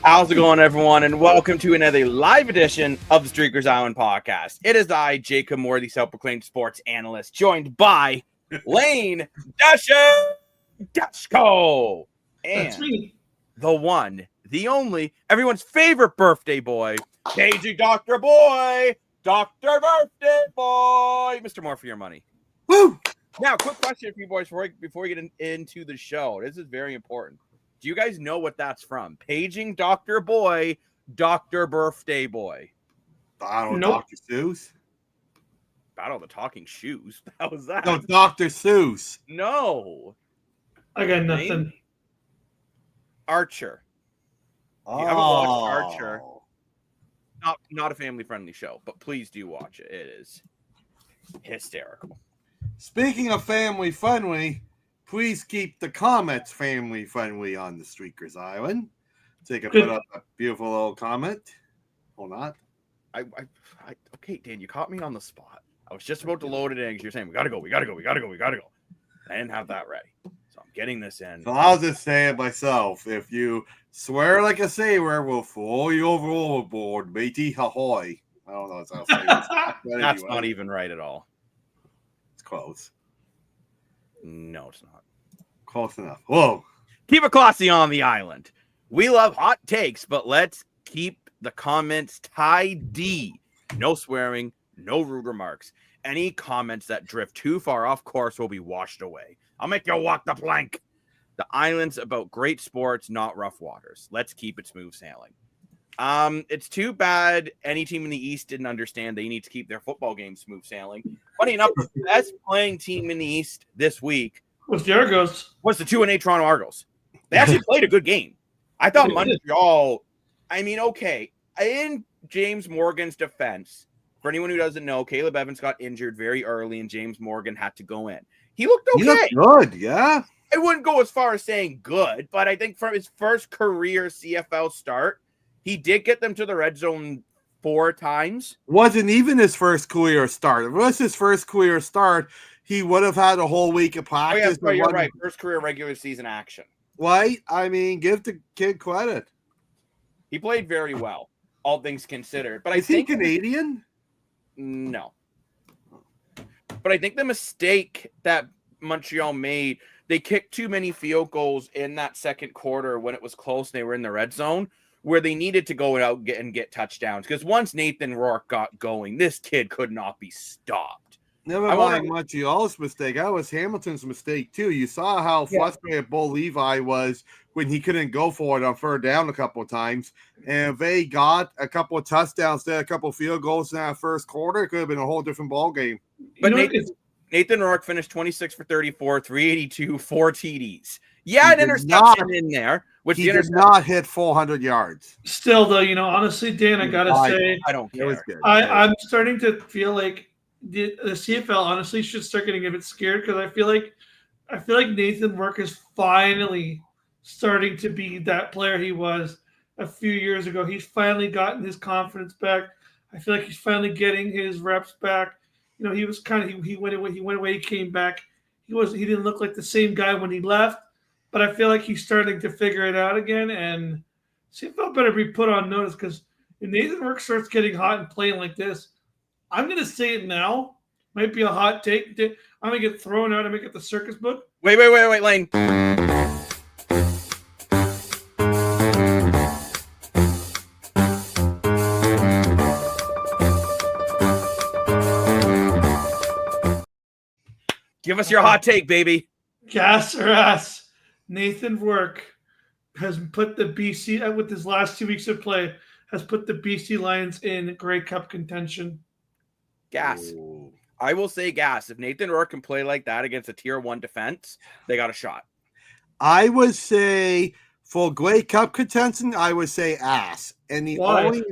How's it going, everyone? And welcome to another live edition of the Streakers Island podcast. It is I, Jacob Moore, the self-proclaimed sports analyst, joined by Lane Dashko and That's me. the one, the only, everyone's favorite birthday boy, KG Dr. Boy, Dr. Birthday Boy, Mr. Moore for your money. Woo! Now, quick question for you boys before we get into the show. This is very important. Do you guys know what that's from? Paging Dr. Boy, Dr. Birthday Boy. Battle Nope. Dr. Seuss. Battle of the Talking Shoes. How was that? No, Dr. Seuss. No. I got nothing. Archer. Oh. you haven't watched Archer- Not a family-friendly show, but please do watch it. It is hysterical. Speaking of family friendly, please keep the comments family friendly on the Streakers Island. So you can put up a beautiful little comment. Or not. Okay, Dan, you caught me on the spot. I was just about to load it in because you're saying, we gotta go. I didn't have that ready. So I'm getting this in. So I'll just say it myself. If you swear like a sailor, we'll throw you overboard, matey. Ahoy. I don't know how to say this. But That's anyway, not even right at all. It's close. No, it's not. Close enough. Whoa. Keep it classy on the island. We love hot takes, but let's keep the comments tidy. No swearing, no rude remarks. Any comments that drift too far off course will be washed away. I'll make you walk the plank. The island's about great sports, not rough waters. Let's keep it smooth sailing. It's too bad any team in the East didn't understand they need to keep their football game smooth sailing. Funny enough, the best playing team in the East this week What's the Argos? was the 2-8 Toronto Argos. They actually played a good game. I thought Montreal, okay, in James Morgan's defense, for anyone who doesn't know, Caleb Evans got injured very early and James Morgan had to go in. He looked okay. You look good, yeah. I wouldn't go as far as saying good, but I think from his first career CFL start, he did get them to the red zone 4 times. Wasn't even his first career start. If it was his first career start, he would have had a whole week of Oh, practice. yeah, you're right. First career regular season action. Right? I mean, give the kid credit. He played very well, all things considered. But Is I think he Canadian? No. But I think the mistake that Montreal made, they kicked too many field goals in that second quarter when it was close and they were in the red zone, where they needed to go out and get touchdowns. Because once Nathan Rourke got going, this kid could not be stopped. Never mind Montreal's mistake. That was Hamilton's mistake, too. You saw how frustrated Bo Levi was when he couldn't go for it on third down a couple of times. And if they got a couple of touchdowns there, a couple of field goals in that first quarter, it could have been a whole different ball game. But Nathan Rourke finished 26 for 34, 382, 4 TDs. Yeah, an interception in there. Which he did not hit 400 yards. Still, though, honestly, Dan, I gotta say, I don't care. It was good. I'm starting to feel like the CFL honestly should start getting a bit scared because I feel like Nathan Rourke is finally starting to be that player he was a few years ago. He's finally gotten his confidence back. I feel like he's finally getting his reps back. He was he went away, he came back. He didn't look like the same guy when he left, but I feel like he's starting to figure it out again. And CFL better be put on notice because if Nathan Rourke starts getting hot and playing like this, I'm going to say it now. Might be a hot take. I'm going to get thrown out. I'm going to get the circus book. Wait, Lane. Give us your hot take, baby. Gas or ass. Nathan Rourke has put the BC, with his last 2 weeks of play, has put the BC Lions in Grey Cup contention. Gas. Ooh. I will say gas. If Nathan Rourke can play like that against a tier 1 defense, they got a shot. I would say for Grey Cup contention, I would say ass. And the Why? only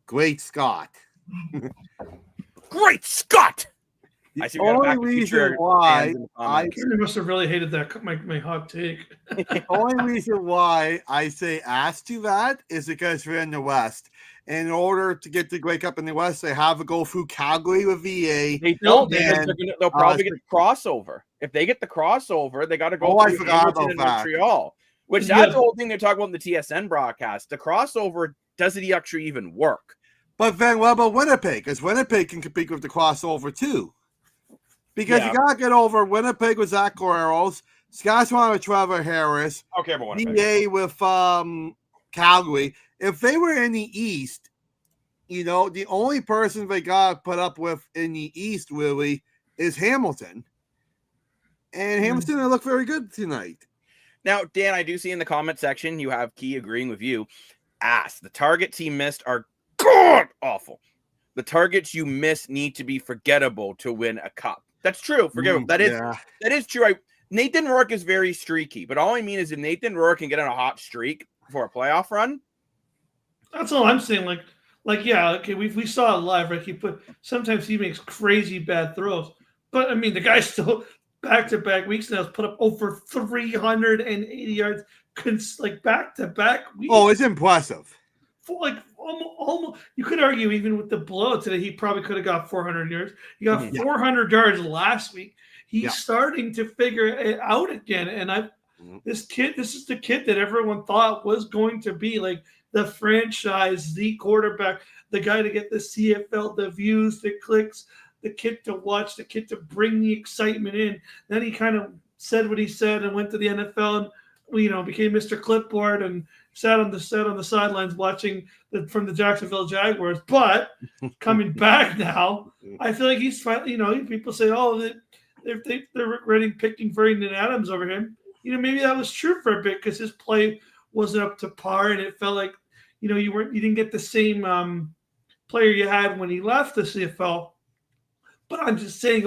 Great Scott. Great Scott! The I see we got a only Back to the reason Future why fans in the comments. Gary must have really hated that my hot take. the only reason why I say ass to that is because we're in the West. And in order to get the Grey Cup in the West, they have to go through Calgary with VA. They don't because And, they'll probably get the crossover. If they get the crossover, they got to go I through forgot Hamilton about and that. Montreal. Which Yeah. that's the whole thing they're talking about in the TSN broadcast. The crossover, does it actually even work? But then what about Winnipeg? Because Winnipeg can compete with the crossover too. Because Yeah. you gotta get over Winnipeg with Zach Guerreros, Saskatchewan with Trevor Harris, Okay, but DA with Calgary. If they were in the East, the only person they got put up with in the East really is Hamilton. And Hamilton didn't look very good tonight. Now, Dan, I do see in the comment section you have Key agreeing with you. The targets he missed are god awful. The targets you miss need to be forgettable to win a cup. That's true. Forgettable. That is true. Nathan Rourke is very streaky, but all I mean is if Nathan Rourke can get on a hot streak for a playoff run. That's all I'm saying. Yeah, okay, we saw it live, right? Sometimes he makes crazy bad throws, but I mean the guy still back-to-back weeks now has put up over 380 yards, back-to-back weeks. Oh, it's impressive. Almost, you could argue even with the blowout today, he probably could have got 400 yards. He got 400 yards last week. He's starting to figure it out again, and this is the kid that everyone thought was going to be like the franchise, the quarterback, the guy to get the CFL, the views, the clicks, the kid to watch, the kid to bring the excitement in. Then he kind of said what he said and went to the NFL and became Mr. Clipboard and sat on the sidelines watching from the Jacksonville Jaguars. But coming back now, I feel like he's finally, people say, they're regretting picking Vernon Adams over him. Maybe that was true for a bit because his play wasn't up to par, and it felt like, you didn't get the same player you had when he left the CFL. But I'm just saying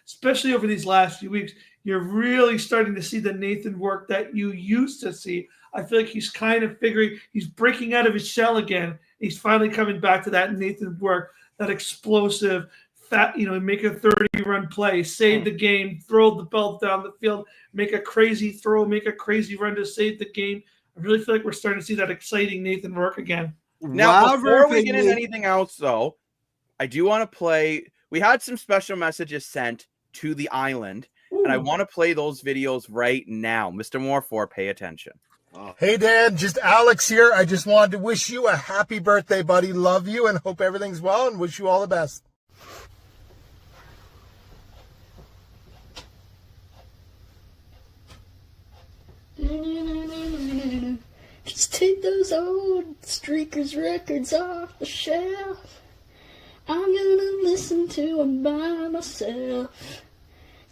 especially over these last few weeks, you're really starting to see the Nathan Rourke that you used to see. I feel like he's kind of he's breaking out of his shell again. He's finally coming back to that Nathan Rourke, that explosive, make a 30-run play, save the game, throw the belt down the field, make a crazy throw, make a crazy run to save the game. I really feel like we're starting to see that exciting Nathan Rourke again. Now, before we get into anything else, though, I do want to play. We had some special messages sent to the island, and I want to play those videos right now. Mr. Morfor, pay attention. Hey, Dan, just Alex here. I just wanted to wish you a happy birthday, buddy. Love you and hope everything's well and wish you all the best. Just take those old Streakers records off the shelf. I'm gonna listen to them by myself.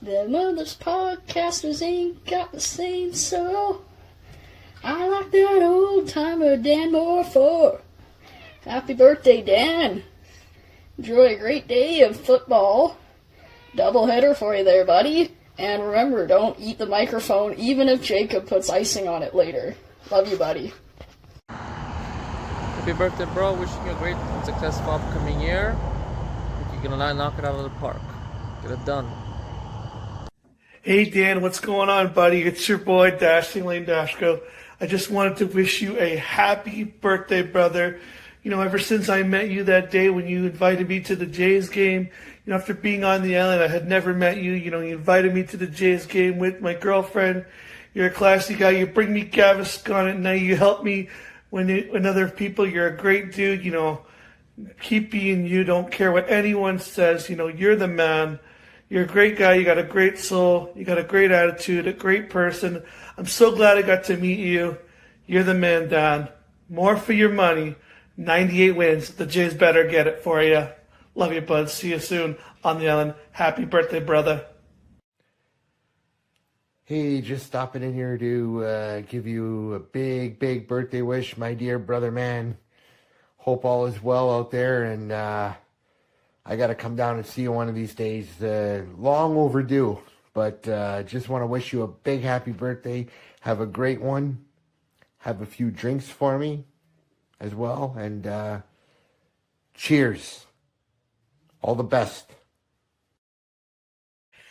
Them others podcasters ain't got the same soul. I like that old timer Dan Morfor. Happy birthday, Dan. Enjoy a great day of football. Doubleheader for you there, buddy. And remember, don't eat the microphone even if Jacob puts icing on it later. Love you, buddy. Happy birthday, bro. Wishing you a great and successful upcoming year. I think you're gonna knock it out of the park. Get it done. Hey, Dan, what's going on, buddy? It's your boy, Dashing Lane Dashko. I just wanted to wish you a happy birthday, brother. Ever since I met you that day when you invited me to the Jays game, after being on the island, I had never met you. You invited me to the Jays game with my girlfriend. You're a classy guy. You bring me Gaviscon at night. You help me when other people. You're a great dude. Keep being you. Don't care what anyone says. You're the man. You're a great guy. You got a great soul. You got a great attitude, a great person. I'm so glad I got to meet you. You're the man, Don. More for your money. 98 wins. The Jays better get it for you. Love you, bud. See you soon on the island. Happy birthday, brother. Hey, just stopping in here to give you a big, big birthday wish, my dear brother, man. Hope all is well out there, and I got to come down and see you one of these days. Long overdue, but just want to wish you a big happy birthday. Have a great one. Have a few drinks for me as well, and cheers. All the best.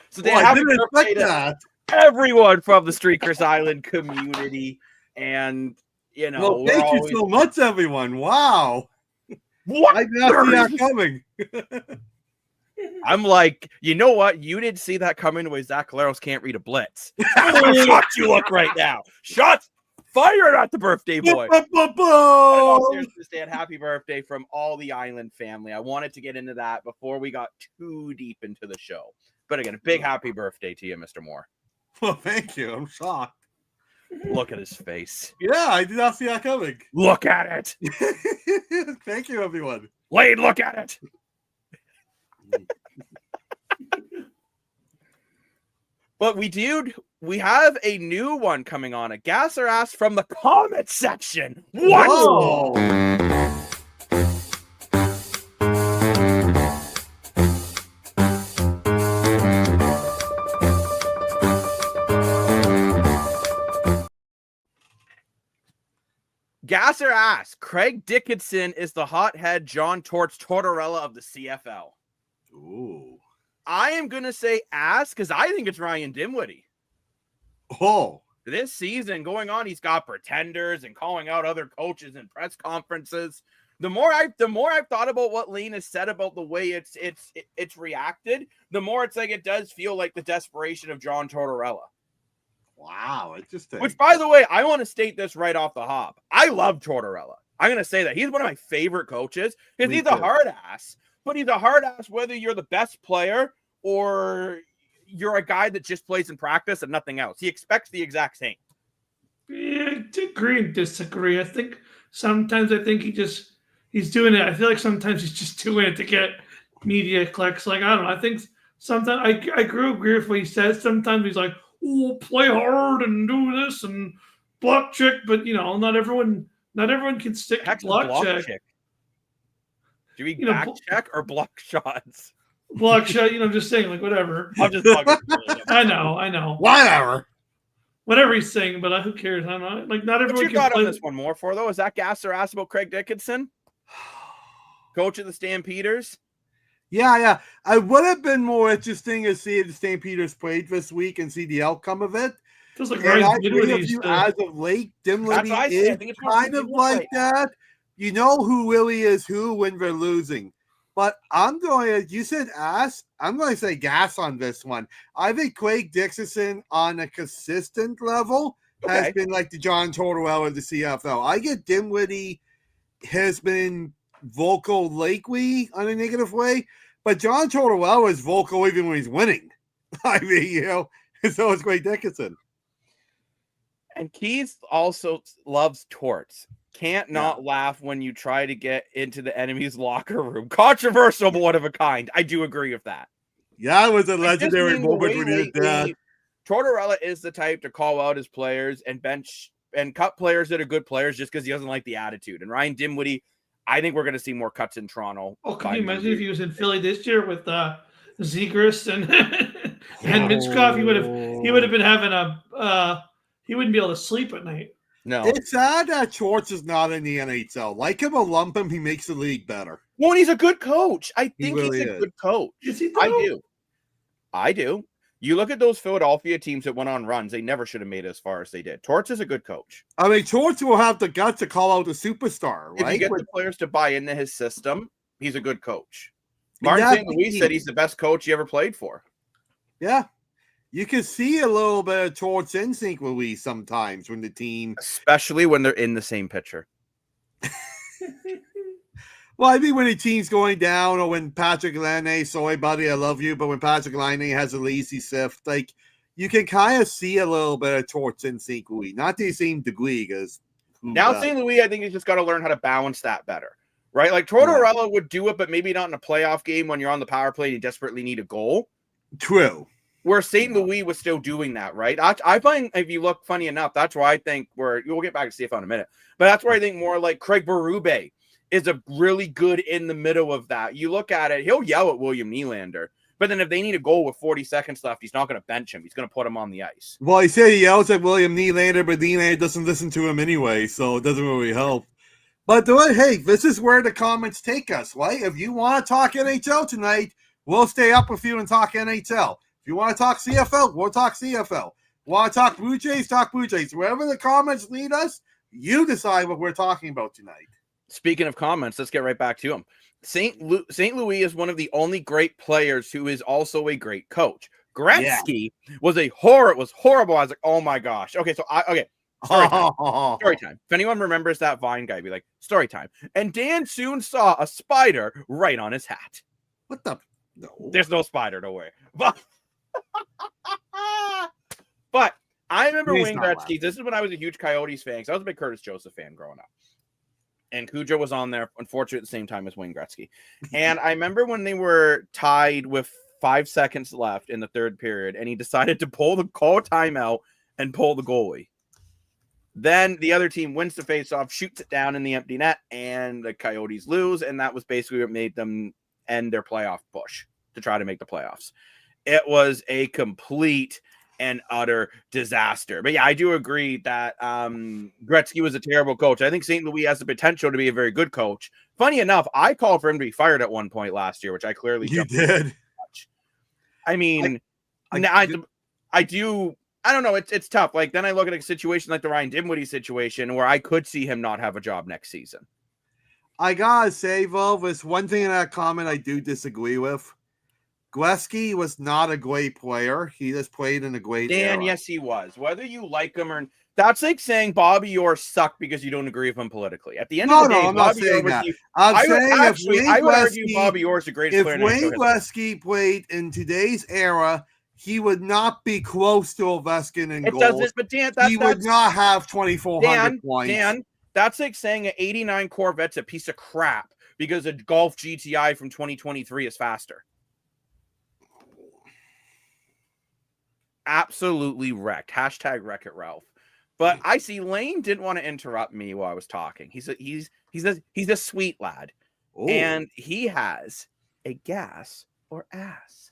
So Dan, happy birthday to everyone from the Streakers Island community, and Well, thank you so much, everyone. Wow. What? I did not see that coming. I'm like, you know what? You didn't see that coming the way Zach Collaros can't read a blitz. How shot you look right now. Shut fired at the birthday boy. But in all seriousness, Dan, happy birthday from all the Island family. I wanted to get into that before we got too deep into the show. But again, a big happy birthday to you, Mr. Moore. Well, thank you. I'm shocked. Look at his face. Yeah, I did not see that coming. Look at it. Thank you, everyone. Wade, look at it. But we have a new one coming on, a gasser ass from the comment section. What? Whoa. Gasser asks, Craig Dickinson is the hothead John Tortorella of the CFL. Ooh. I am going to say ass because I think it's Ryan Dinwiddie. Oh. This season going on, he's got pretenders and calling out other coaches in press conferences. The more I've thought about what Lane has said about the way it's reacted, the more it's like it does feel like the desperation of John Tortorella. Wow, interesting. Which, by the way, I want to state this right off the hop. I love Tortorella. I'm going to say that. He's one of my favorite coaches because he's a hard ass. But he's a hard ass whether you're the best player or you're a guy that just plays in practice and nothing else. He expects the exact same. Yeah, agree and disagree. I think sometimes he's doing it. I feel like sometimes he's just doing it to get media clicks. Like, I don't know. I think sometimes I agree with what he says. Sometimes he's like, oh, play hard and do this and block check, but not everyone can stick to block check. Do we back check or block shots? Block shot, I'm just saying, like, whatever. I'm just bugging. I know. Whatever he's saying, but who cares? I don't know. Like, not everyone What's your thought on this one more for, though? Is that Gasser asked about Craig Dickinson? Coach of the Stampeders? Yeah. I would have been more interesting to see if the Stampeders played this week and see the outcome of it. Feels like And I Ryan agree with Dinwiddie's you, as of late, Dinwiddie is kind of like that. You know who really is who when they're losing. But you said ass, I'm going to say gas on this one. I think Craig Dickinson on a consistent level has been like the John Tortorella of the CFL. I get Dinwiddie has been vocal lately on a negative way, but John Tortorella is vocal even when he's winning. I mean, so is Craig Dickinson. And Keys also loves torts. Can't not laugh when you try to get into the enemy's locker room. Controversial, but one of a kind. I do agree with that. Yeah, it was a legendary moment when he did that. Tortorella is the type to call out his players and bench and cut players that are good players just because he doesn't like the attitude. And Ryan Dinwiddie, I think we're going to see more cuts in Toronto. Oh, can you imagine if he was in Philly this year with Zegras and Mitchkov? He would have been having he wouldn't be able to sleep at night. No. It's sad that Schwartz is not in the NHL. Like him or lump him, he makes the league better. Well, he's a good coach. I think really he's a good coach. Is he I do. You look at those Philadelphia teams that went on runs, they never should have made it as far as they did. Torts is a good coach. I mean, Torts will have the guts to call out a superstar, right? If you get the players to buy into his system, he's a good coach. Martin St. Louis said he's the best coach he ever played for. Yeah. You can see a little bit of Torts instinct with Louis sometimes when the team... Especially when they're in the same picture. Well, I mean, when the team's going down or when Patrick Laine, sorry, buddy, I love you, but when Patrick Laine has a lazy sift, like, you can kind of see a little bit of Torts instinct with Louis. Not to the same degree as... Now, St. Louis, I think he's just got to learn how to balance that better. Right? Like, Tortorella would do it, but maybe not in a playoff game when you're on the power play and you desperately need a goal. True. Where St. Louis was still doing that, right? I find, if you look, funny enough, that's where I think we'll get back to CFL in a minute, but that's where I think more like Craig Berube is a really good in the middle of that. You look at it, he'll yell at William Nylander, but then if they need a goal with 40 seconds left, he's not going to bench him. He's going to put him on the ice. Well, he said he yells at William Nylander, but Nylander doesn't listen to him anyway, so it doesn't really help. But hey, this is where the comments take us, right? If you want to talk NHL tonight, we'll stay up with you and talk NHL. If you want to talk CFL, we'll talk CFL. Want to talk Blue Jays, talk Blue Jays. Wherever the comments lead us, you decide what we're talking about tonight. Speaking of comments, let's get right back to them. St. Louis is one of the only great players who is also a great coach. Gretzky was horrible. I was like, oh my gosh. Okay, so Story time. Oh, Story time. If anyone remembers that Vine guy, be like, story time. And Dan soon saw a spider right on his hat. what the? No. There's no spider, don't worry. But, but I remember He's Wayne not Gretzky. laughing. This is when I was a huge Coyotes fan. So I was a big Curtis Joseph fan growing up. And Cujo was on there, unfortunately, at the same time as Wayne Gretzky. And I remember when they were tied with 5 seconds left in the third period, and he decided to call a timeout and pull the goalie. Then the other team wins the faceoff, shoots it down in the empty net, and the Coyotes lose. And that was basically what made them end their playoff push to try to make the playoffs. It was a complete and utter disaster. But yeah, I do agree that Gretzky was a terrible coach. I think St. Louis has the potential to be a very good coach. Funny enough, I called for him to be fired at one point last year, which I clearly You jumped did. I mean, I don't know. It's tough. Like, then I look at a situation like the Ryan Dinwiddie situation where I could see him not have a job next season. I gotta say, Vo, there's one thing in that comment I do disagree with. Gretzky was not a great player. He just played in a great Dan, era. yes, he was. Whether you like him or that's like saying Bobby Orr sucked because you don't agree with him politically. At the end of the day, I'm not Bobby saying Orr was that. the, I'm I would saying actually, I would argue Bobby Orr is the greatest if player in Wayne NHL history. Gretzky played in today's era, he would not be close to Ovechkin in It goals. doesn't, but Dan, He would not have 2,400 points. Dan, that's like saying an 89 Corvette's a piece of crap because a Golf GTI from 2023 is faster. Absolutely wrecked. Hashtag wreck it, Ralph. But I see Lane didn't want to interrupt me while I was talking. He's a sweet lad, Ooh. and he has a gas or ass.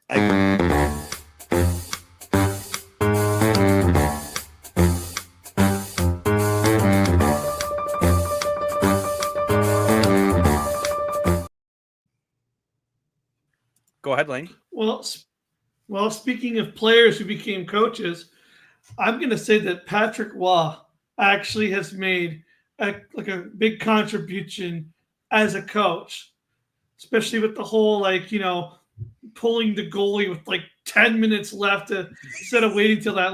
Go ahead, Lane. Well, speaking of players who became coaches, I'm going to say that Patrick Waugh actually has made a big contribution as a coach, especially with the whole pulling the goalie with 10 minutes left instead of waiting till that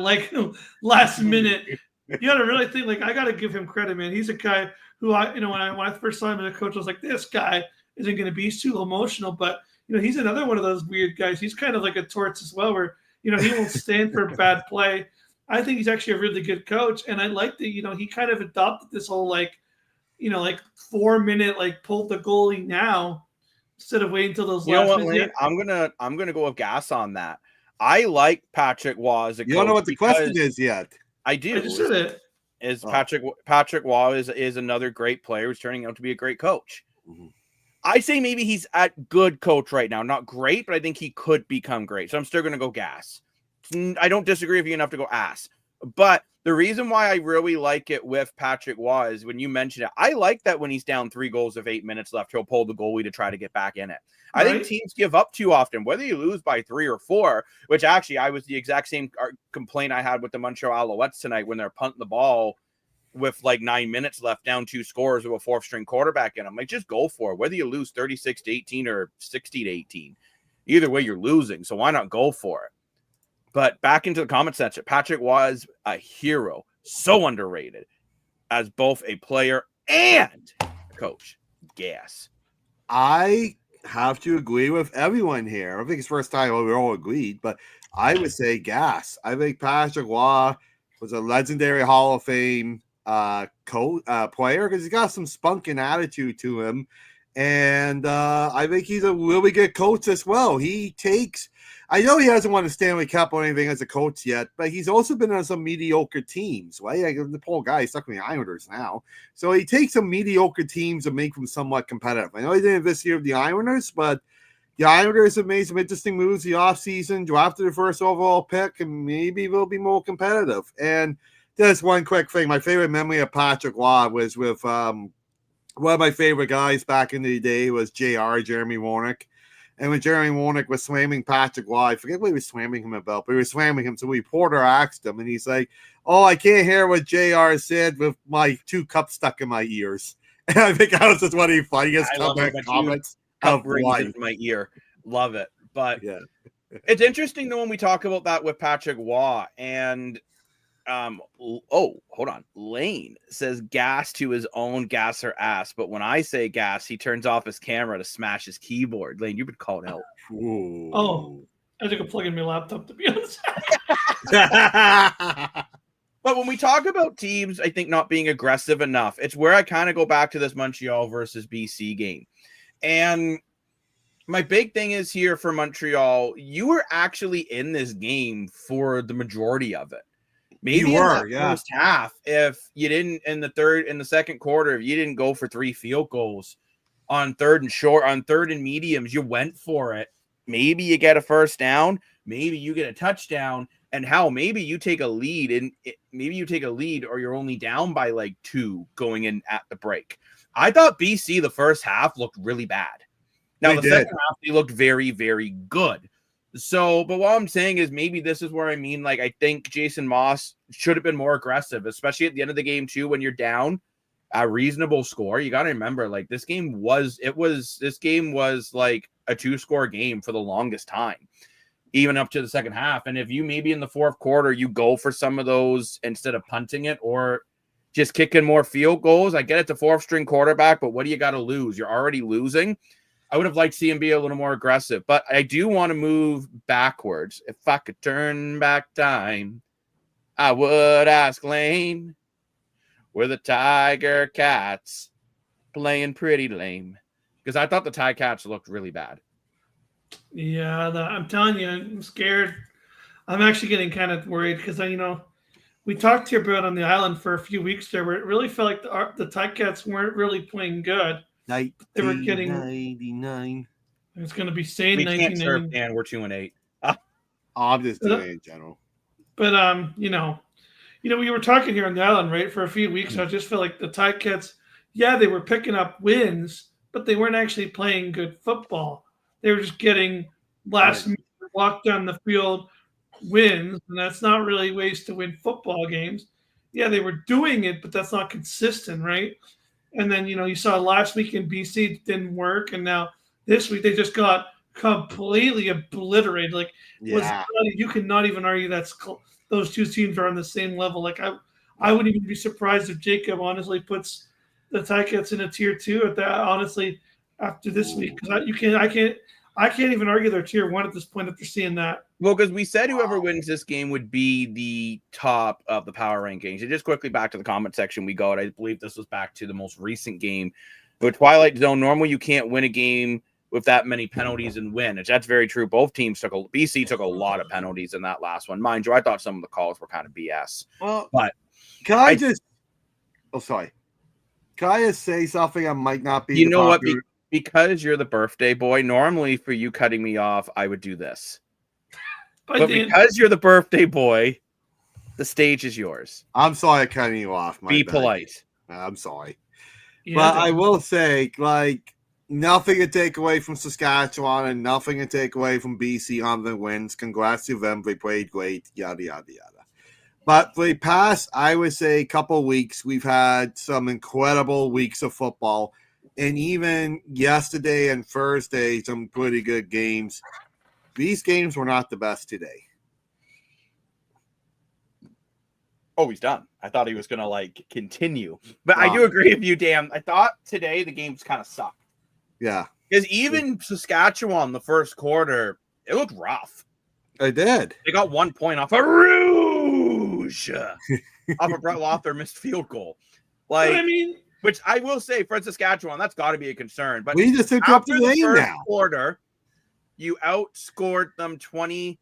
last minute. You got to really think I got to give him credit, man. He's a guy who when I first saw him as a coach, I was like, this guy isn't going to be too emotional, but he's another one of those weird guys. He's kind of like a Torts as well, where he won't stand for bad play. I think he's actually a really good coach, and I like that. He kind of adopted this whole 4 minute pull the goalie now instead of waiting until those You know last what, minutes. Lane? I'm gonna go with gas on that. I like Patrick Waugh as a coach. You don't know what the because question is yet. I do. I just said it. Patrick Waugh is another great player who's turning out to be a great coach. Mm-hmm. I say maybe he's at good coach right now. Not great, but I think he could become great. So I'm still going to go gas. I don't disagree with you enough to go ass. But the reason why I really like it with Patrick Waugh is when you mentioned it, I like that when he's down 3 goals with 8 minutes left, he'll pull the goalie to try to get back in it. I think teams give up too often, whether you lose by 3 or 4, which actually I was the exact same complaint I had with the Montreal Alouettes tonight when they're punting the ball with 9 minutes left, down 2 scores with a 4th string quarterback in. I'm like, just go for it. Whether you lose 36-18 or 60-18, either way you're losing. So why not go for it? But back into the comment section, Patrick was a hero, so underrated as both a player and a coach. Gas. I have to agree with everyone here. I think it's the first time we all agreed, but I would say gas. I think Patrick Waugh was a legendary Hall of Fame player because he's got some spunk and attitude to him, and I think he's a really good coach as well. I know he hasn't won a Stanley Cup or anything as a coach yet, but he's also been on some mediocre teams, right? The poor guy is stuck with the Islanders now, so he takes some mediocre teams and make them somewhat competitive. I know he didn't this year with the Islanders, but the Islanders have made some interesting moves the offseason, drafted the first overall pick, and maybe they'll be more competitive. And just one quick thing. My favorite memory of Patrick Waugh was with one of my favorite guys back in the day was Jeremy Warnick. And when Jeremy Warnick was slamming Patrick Waugh, I forget what he was slamming him about, but he was slamming him. So the reporter asked him, and he's like, "Oh, I can't hear what JR said with my 2 cups stuck in my ears." And I think that was just one of the funniest comments of life. In my ear. Love it. But yeah. It's interesting, though, when we talk about that with Patrick Waugh. And Hold on. Lane says gas to his own gas her ass, but when I say gas, he turns off his camera to smash his keyboard. Lane, you've been called out. Ooh. Oh. I took a plug in my laptop, to be honest. But when we talk about teams, I think not being aggressive enough, it's where I kind of go back to this Montreal versus BC game. And my big thing is here for Montreal, you were actually in this game for the majority of it. Maybe You were, in the yeah. first half, if you didn't in the second quarter, if you didn't go for 3 field goals on third and mediums, you went for it. Maybe you get a first down, maybe you get a touchdown, and maybe you take a lead or you're only down by like 2 going in at the break. I thought BC the first half looked really bad. Now the second half they looked very, very good. So, but what I'm saying is maybe this is where I mean, like, I think Jason Moss should have been more aggressive, especially at the end of the game too, when you're down a reasonable score. You got to remember, like, this game was like a 2-score game for the longest time, even up to the second half. And if you maybe in the fourth quarter, you go for some of those instead of punting it or just kicking more field goals. I get it's a 4th-string quarterback, but what do you got to lose? You're already losing. I would have liked to see him be a little more aggressive, but I do want to move backwards. If I could turn back time, I would ask Lane, were the Tiger Cats playing pretty lame? Because I thought the Tiger Cats looked really bad. Yeah, I'm telling you, I'm scared. I'm actually getting kind of worried because we talked here about on the island for a few weeks there where it really felt like the Ticats weren't really playing good. They were getting 99. It's going to be saying We can't serve 1990. Dan. We're 2-8. I'm just doing it in general. But we were talking here on the island, right, for a few weeks. I just felt like the Ticats, yeah, they were picking up wins, but they weren't actually playing good football. They were just getting last minute walk down the field wins, and that's not really ways to win football games. Yeah, they were doing it, but that's not consistent, right? And then, you saw last week in BC it didn't work, and now this week they just got completely obliterated. Like, you cannot even argue those two teams are on the same level. Like, I wouldn't even be surprised if Jacob honestly puts the Ticats in a tier 2 at that. Honestly, after this week, because I can't even argue they're tier 1 at this point after seeing that. Well, because we said whoever wins this game would be the top of the power rankings. And just quickly back to the comment section we go. And I believe this was back to the most recent game. With Twilight Zone, normally you can't win a game with that many penalties and win. That's very true. Both teams BC took a lot of penalties in that last one. Mind you, I thought some of the calls were kind of BS. Well, but can I just say something I might not be? You know what? Because you're the birthday boy, normally for you cutting me off, I would do this. But because you're the birthday boy, the stage is yours. I'm sorry cutting you off. Be polite. I'm sorry. Yeah, but I will say, like, nothing to take away from Saskatchewan and nothing to take away from BC on the wins. Congrats to them. They played great, yada, yada, yada. But for the past, I would say, couple of weeks, we've had some incredible weeks of football. And even yesterday and Thursday, some pretty good games. These games were not the best today. Oh, he's done. I thought he was going to, continue. But I do agree with you, Dan. I thought today the games kind of sucked. Yeah. Because even Saskatchewan, the first quarter, it looked rough. I did. They got 1 point off a Rouge. Off a Brett Lothar missed field goal. Which I will say, for Saskatchewan, that's got to be a concern. But we just took up the lane first now. Quarter, you outscored them 28-3.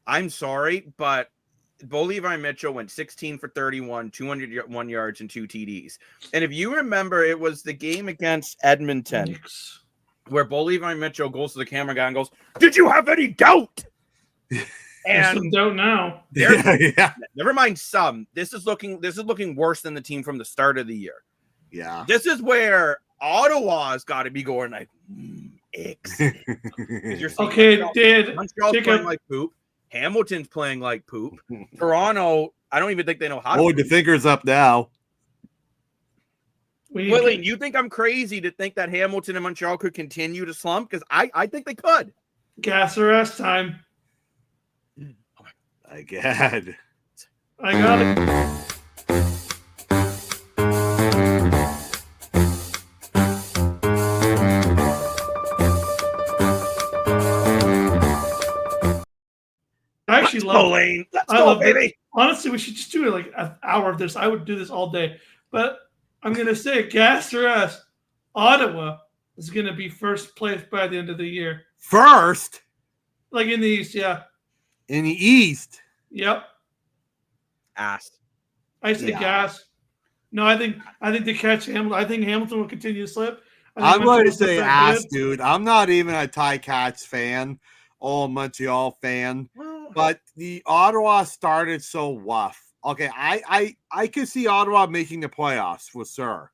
I'm sorry, but Bo Levi Mitchell went 16 for 31, 201 yards, and 2 TDs. And if you remember, it was the game against Edmonton where Bo Levi Mitchell goes to the camera guy and goes, "Did you have any doubt?" And some doubt now. Yeah. Never mind some. This is looking worse than the team from the start of the year. Yeah. This is where Ottawa's got to be going like, excellent. Montreal's playing like poop. Hamilton's playing like poop. Toronto, I don't even think they know how to. Oh, the finger's up now. Willie, you think I'm crazy to think that Hamilton and Montreal could continue to slump? Because I think they could. Gas or rest time. my God. I got it. I actually love Lane. Let's I go, love it. baby. Honestly, we should just do like an hour of this. I would do this all day. But I'm going to say, gas or ass, Ottawa is going to be first place by the end of the year. First Like in the East, yeah. in the East. Yep. Ass. I say Yeah. gas. No, I think they catch Hamilton. I think Hamilton will continue to slip. I'm going to Montreal's say not that ass, good. dude. I'm not even a Ticats fan or Montreal fan, but the Ottawa started so rough. Okay, I could see Ottawa making the playoffs for sure,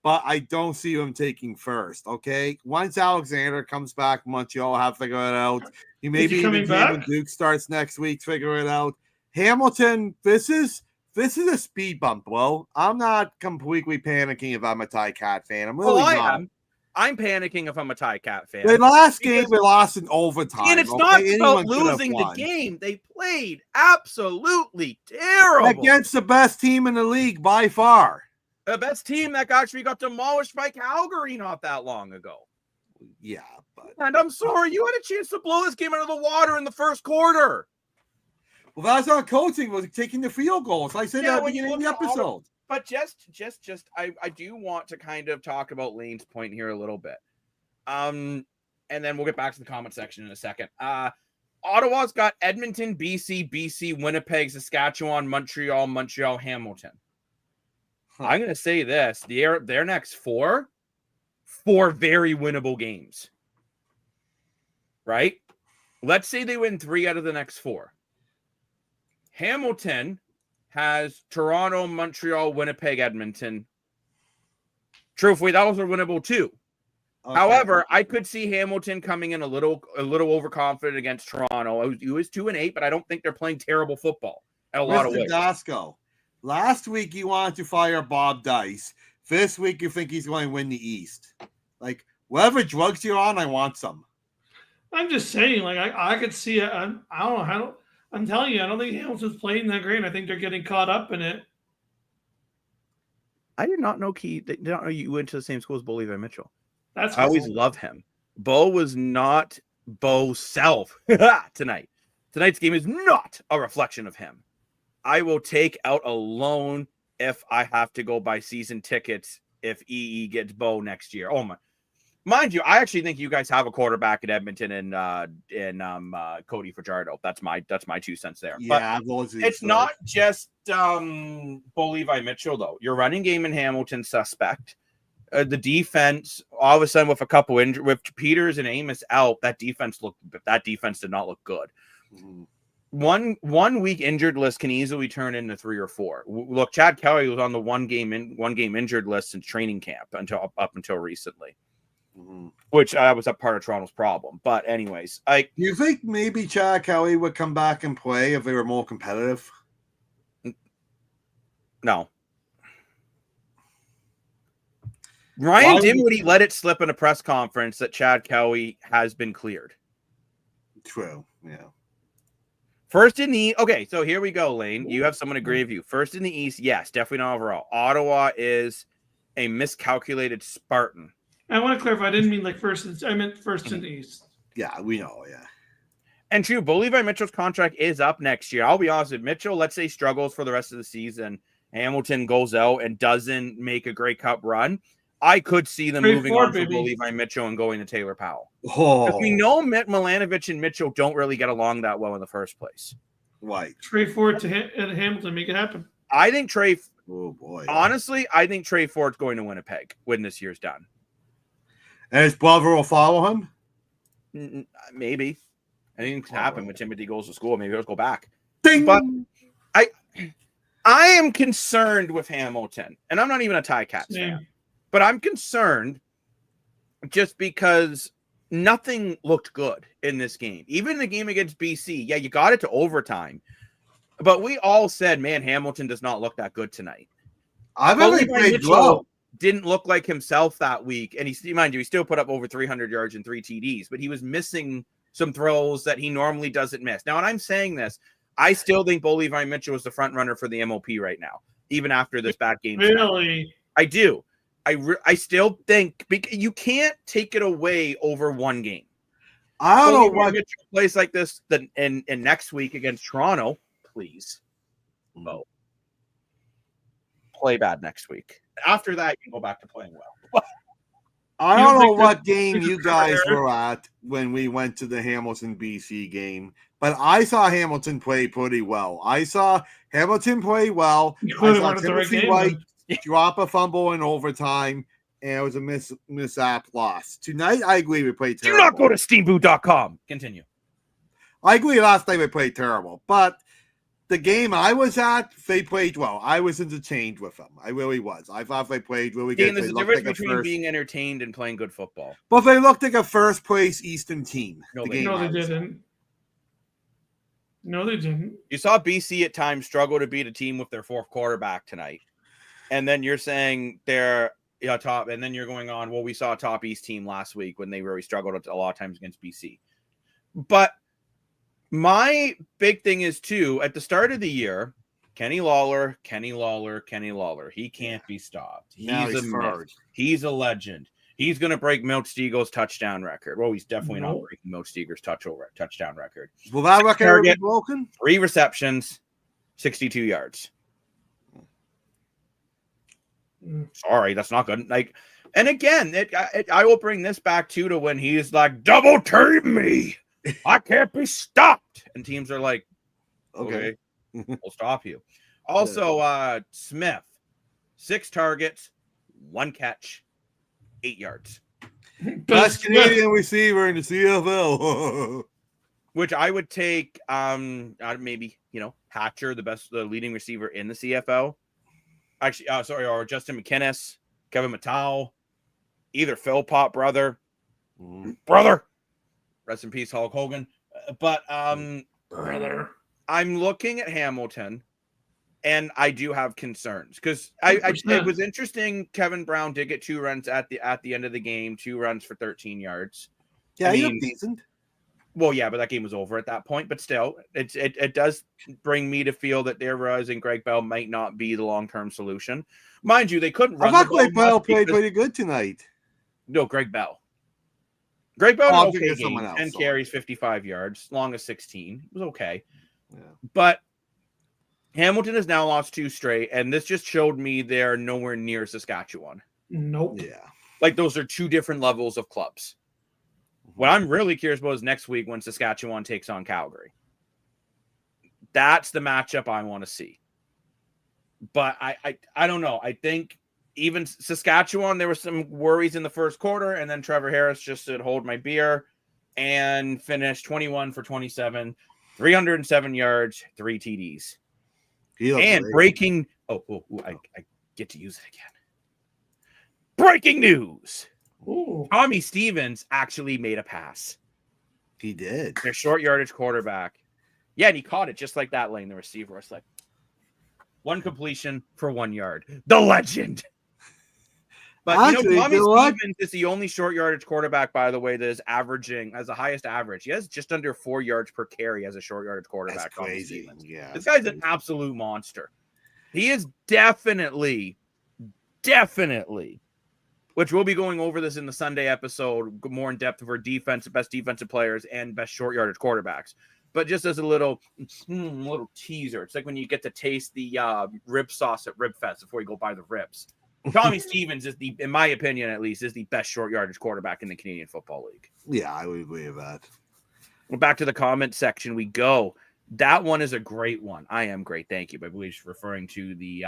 but I don't see them taking first. Okay, once Alexander comes back, Montreal have figured it out. You maybe he coming even when back? Duke starts next week, figure it out. Hamilton, this is a speed bump, bro. I'm not completely panicking if I'm a Ticat fan. I'm really I not. am. I'm panicking if I'm a Cat fan. The last game Because- they lost in overtime. And it's okay? not Anyone about could have losing the won. game. They played absolutely terrible. Against the best team in the league by far. The best team that actually got demolished by Calgary not that long ago. Yeah, but And I'm sorry, you had a chance to blow this game out of the water in the first quarter. well, that's our coaching was taking the field goals. I said Yeah, at the when you beginning of the look at episode. But I do want to kind of talk about Lane's point here a little bit. And then we'll get back to the comment section in a second. Ottawa's got Edmonton, BC, Winnipeg, Saskatchewan, Montreal, Hamilton. Huh. I'm going to say this. Their next four very winnable games. Right? Let's say they win 3 out of the next 4. Hamilton has Toronto, Montreal, Winnipeg, Edmonton. Truthfully, those are winnable too. Okay. However, I could see Hamilton coming in a little overconfident against Toronto. He was 2-8, but I don't think they're playing terrible football at a lot of Mr. ways. Dasco, last week you wanted to fire Bob Dice. This week you think he's going to win the East. Like, whatever drugs you're on, I want some. I'm just saying, like I could see it. I don't know how. I'm telling you, I don't think Hamilton's playing that great. I think they're getting caught up in it. I did not know you went to the same school as Bo Levi Mitchell. That's I always cool. love him. Bo was not Bo's self tonight. Tonight's game is not a reflection of him. I will take out a loan if I have to go buy season tickets if EE gets Bo next year. Oh my. Mind you, I actually think you guys have a quarterback at Edmonton and Cody Fajardo. That's my 2 cents there. Yeah, those are But it's the not just Bo Levi Mitchell though. Your running game in Hamilton suspect. The defense, all of a sudden, with a couple injuries, with Peters and Amos out, that defense did not look good. Mhm. One week injured list can easily turn into 3 or 4. Look, Chad Kelly was on the one game injured list in training camp up until recently, Mhm. which was a part of Toronto's problem. But anyways, Do you think maybe Chad Kelly would come back and play if they were more competitive? no. Ryan Why- Dinwiddie let it slip in a press conference that Chad Kelly has been cleared. True. Yeah. First in the okay, so here we go, Lane. You have someone agree with you. First in the East, yes, definitely not overall. Ottawa is a miscalculated Spartan. I want to clarify. I didn't mean like first. I meant first in the East. Yeah, we know. Yeah. And true, Bo Levi Mitchell's contract is up next year. I'll be honest with Mitchell. Let's say struggles for the rest of the season. Hamilton goes out and doesn't make a Grey Cup run. I could see them Trade moving Ford, on from Bo baby. Levi Mitchell and going to Taylor Powell. Oh, Because we know Milanovic and Mitchell don't really get along that well in the first place. right. Trade forward to Hamilton, make it happen. I think Trey, Oh boy. honestly, I think Trey Ford's going to Winnipeg when this year's done. And his brother will follow him. Maybe. Anything can happen when Timothy goes to school. Maybe he'll go back. Ding. But I am concerned with Hamilton, and I'm not even a Ticats Same. fan, but I'm concerned just because nothing looked good in this game. Even the game against BC, yeah, you got it to overtime, but we all said, man, Hamilton does not look that good tonight. I've Bo only Levi played Mitchell well. didn't look like himself that week, and mind you, he still put up over 300 yards and 3 TDs, but he was missing some throws that he normally doesn't miss. Now, when I'm saying this, I still think Bo Levi Mitchell is the front runner for the MOP right now, even after this bad game. Really? I do. I still think you can't take it away over one game. I don't know Bo Levi what. Mitchell plays like this in next week against Toronto. Please, Bo, play bad next week. After that, you go back to playing well. I You don't don't know think what that- game think you it's guys fair? were at when we went to the Hamilton BC game, but I saw Hamilton play pretty well. I saw Hamilton play well. You I clearly saw weren't at the right Timothy game. White then. drop a fumble in overtime, and it was a mishap loss. Tonight, I agree we played Do terrible. not go to steamboot.com. Continue. I agree last night we played terrible, but the game I was at, they played well. I was entertained with them. I really was. I thought they played really good. Again, there's They a looked difference like a between first, being entertained and playing good football. but they looked like a first place Eastern team. No, the they game No, I they was at. didn't. No, they didn't. You saw BC at times struggle to beat a team with their fourth quarterback tonight. And then you're saying they're top, and then you're going on, well, we saw a top East team last week when they really struggled a lot of times against BC. But my big thing is, too, at the start of the year, Kenny Lawler. He can't be stopped. Now He's a he's myth. third. He's a legend. He's going to break Milt Steagle's touchdown record. Well, he's definitely not No. breaking Milt Steagle's touchdown record. Will that record ever be Target. broken? 3 receptions, 62 yards. Mm. Sorry, that's not good. Like, and again, I will bring this back to when he's like, double team me. I can't be stopped. And teams are like, okay, we'll stop you. Also, Smith, 6 targets, 1 catch, 8 yards. Best Canadian receiver in the CFL. Which I would take, maybe, Hatcher, the leading receiver in the CFL. Actually, or Justin McInnes, Kevin Matau, either Phil Pop brother. Rest in peace, Hulk Hogan. But Brother. I'm looking at Hamilton, and I do have concerns because it 100%. was interesting. Kevin Brown did get 2 runs at the end of the game, 2 runs for 13 yards. Yeah, I he mean, looked decent. Well, yeah, but that game was over at that point. But still, it does bring me to feel that they're realizing Greg Bell might not be the long-term solution. Mind you, they couldn't I run thought the ball Greg Bell much played because- pretty good tonight. No, Greg Bell. Greg Bell Oh, had I'm an thinking okay of someone game. else, 10 sorry. carries, 55 yards, long as 16. It was okay. Yeah. But Hamilton has now lost 2 straight, and this just showed me they're nowhere near Saskatchewan. Nope. Yeah. Like, those are 2 different levels of clubs. What I'm really curious about is next week when Saskatchewan takes on Calgary. That's the matchup I want to see. But I don't know. I think even Saskatchewan, there were some worries in the first quarter, and then Trevor Harris just said, hold my beer, and finished 21 for 27, 307 yards, 3 TDs. He looked And great. breaking, I get to use it again. Breaking news. Ooh. Tommy Stevens actually made a pass. He did. Their short yardage quarterback. Yeah, and he caught it just like that, Lane, the receiver. It's like 1 completion for 1 yard. The legend. But Actually, Tommy you know what? Stevens is the only short yardage quarterback, by the way, that is averaging as the highest average. He has just under 4 yards per carry as a short yardage quarterback. That's Tommy crazy. Stevens. Yeah. This guy's an absolute monster. He is definitely, which we'll be going over this in the Sunday episode more in depth of our best defensive players and best short yardage quarterbacks. But just as a little teaser, it's like when you get to taste the rib sauce at Rib Fest before you go buy the ribs. Tommy Stevens is in my opinion at least, is the best short yardage quarterback in the Canadian Football League. Yeah, I would agree with that. Well, back to the comment section we go. That one is a great one. I am great. Thank you. I believe she's referring to the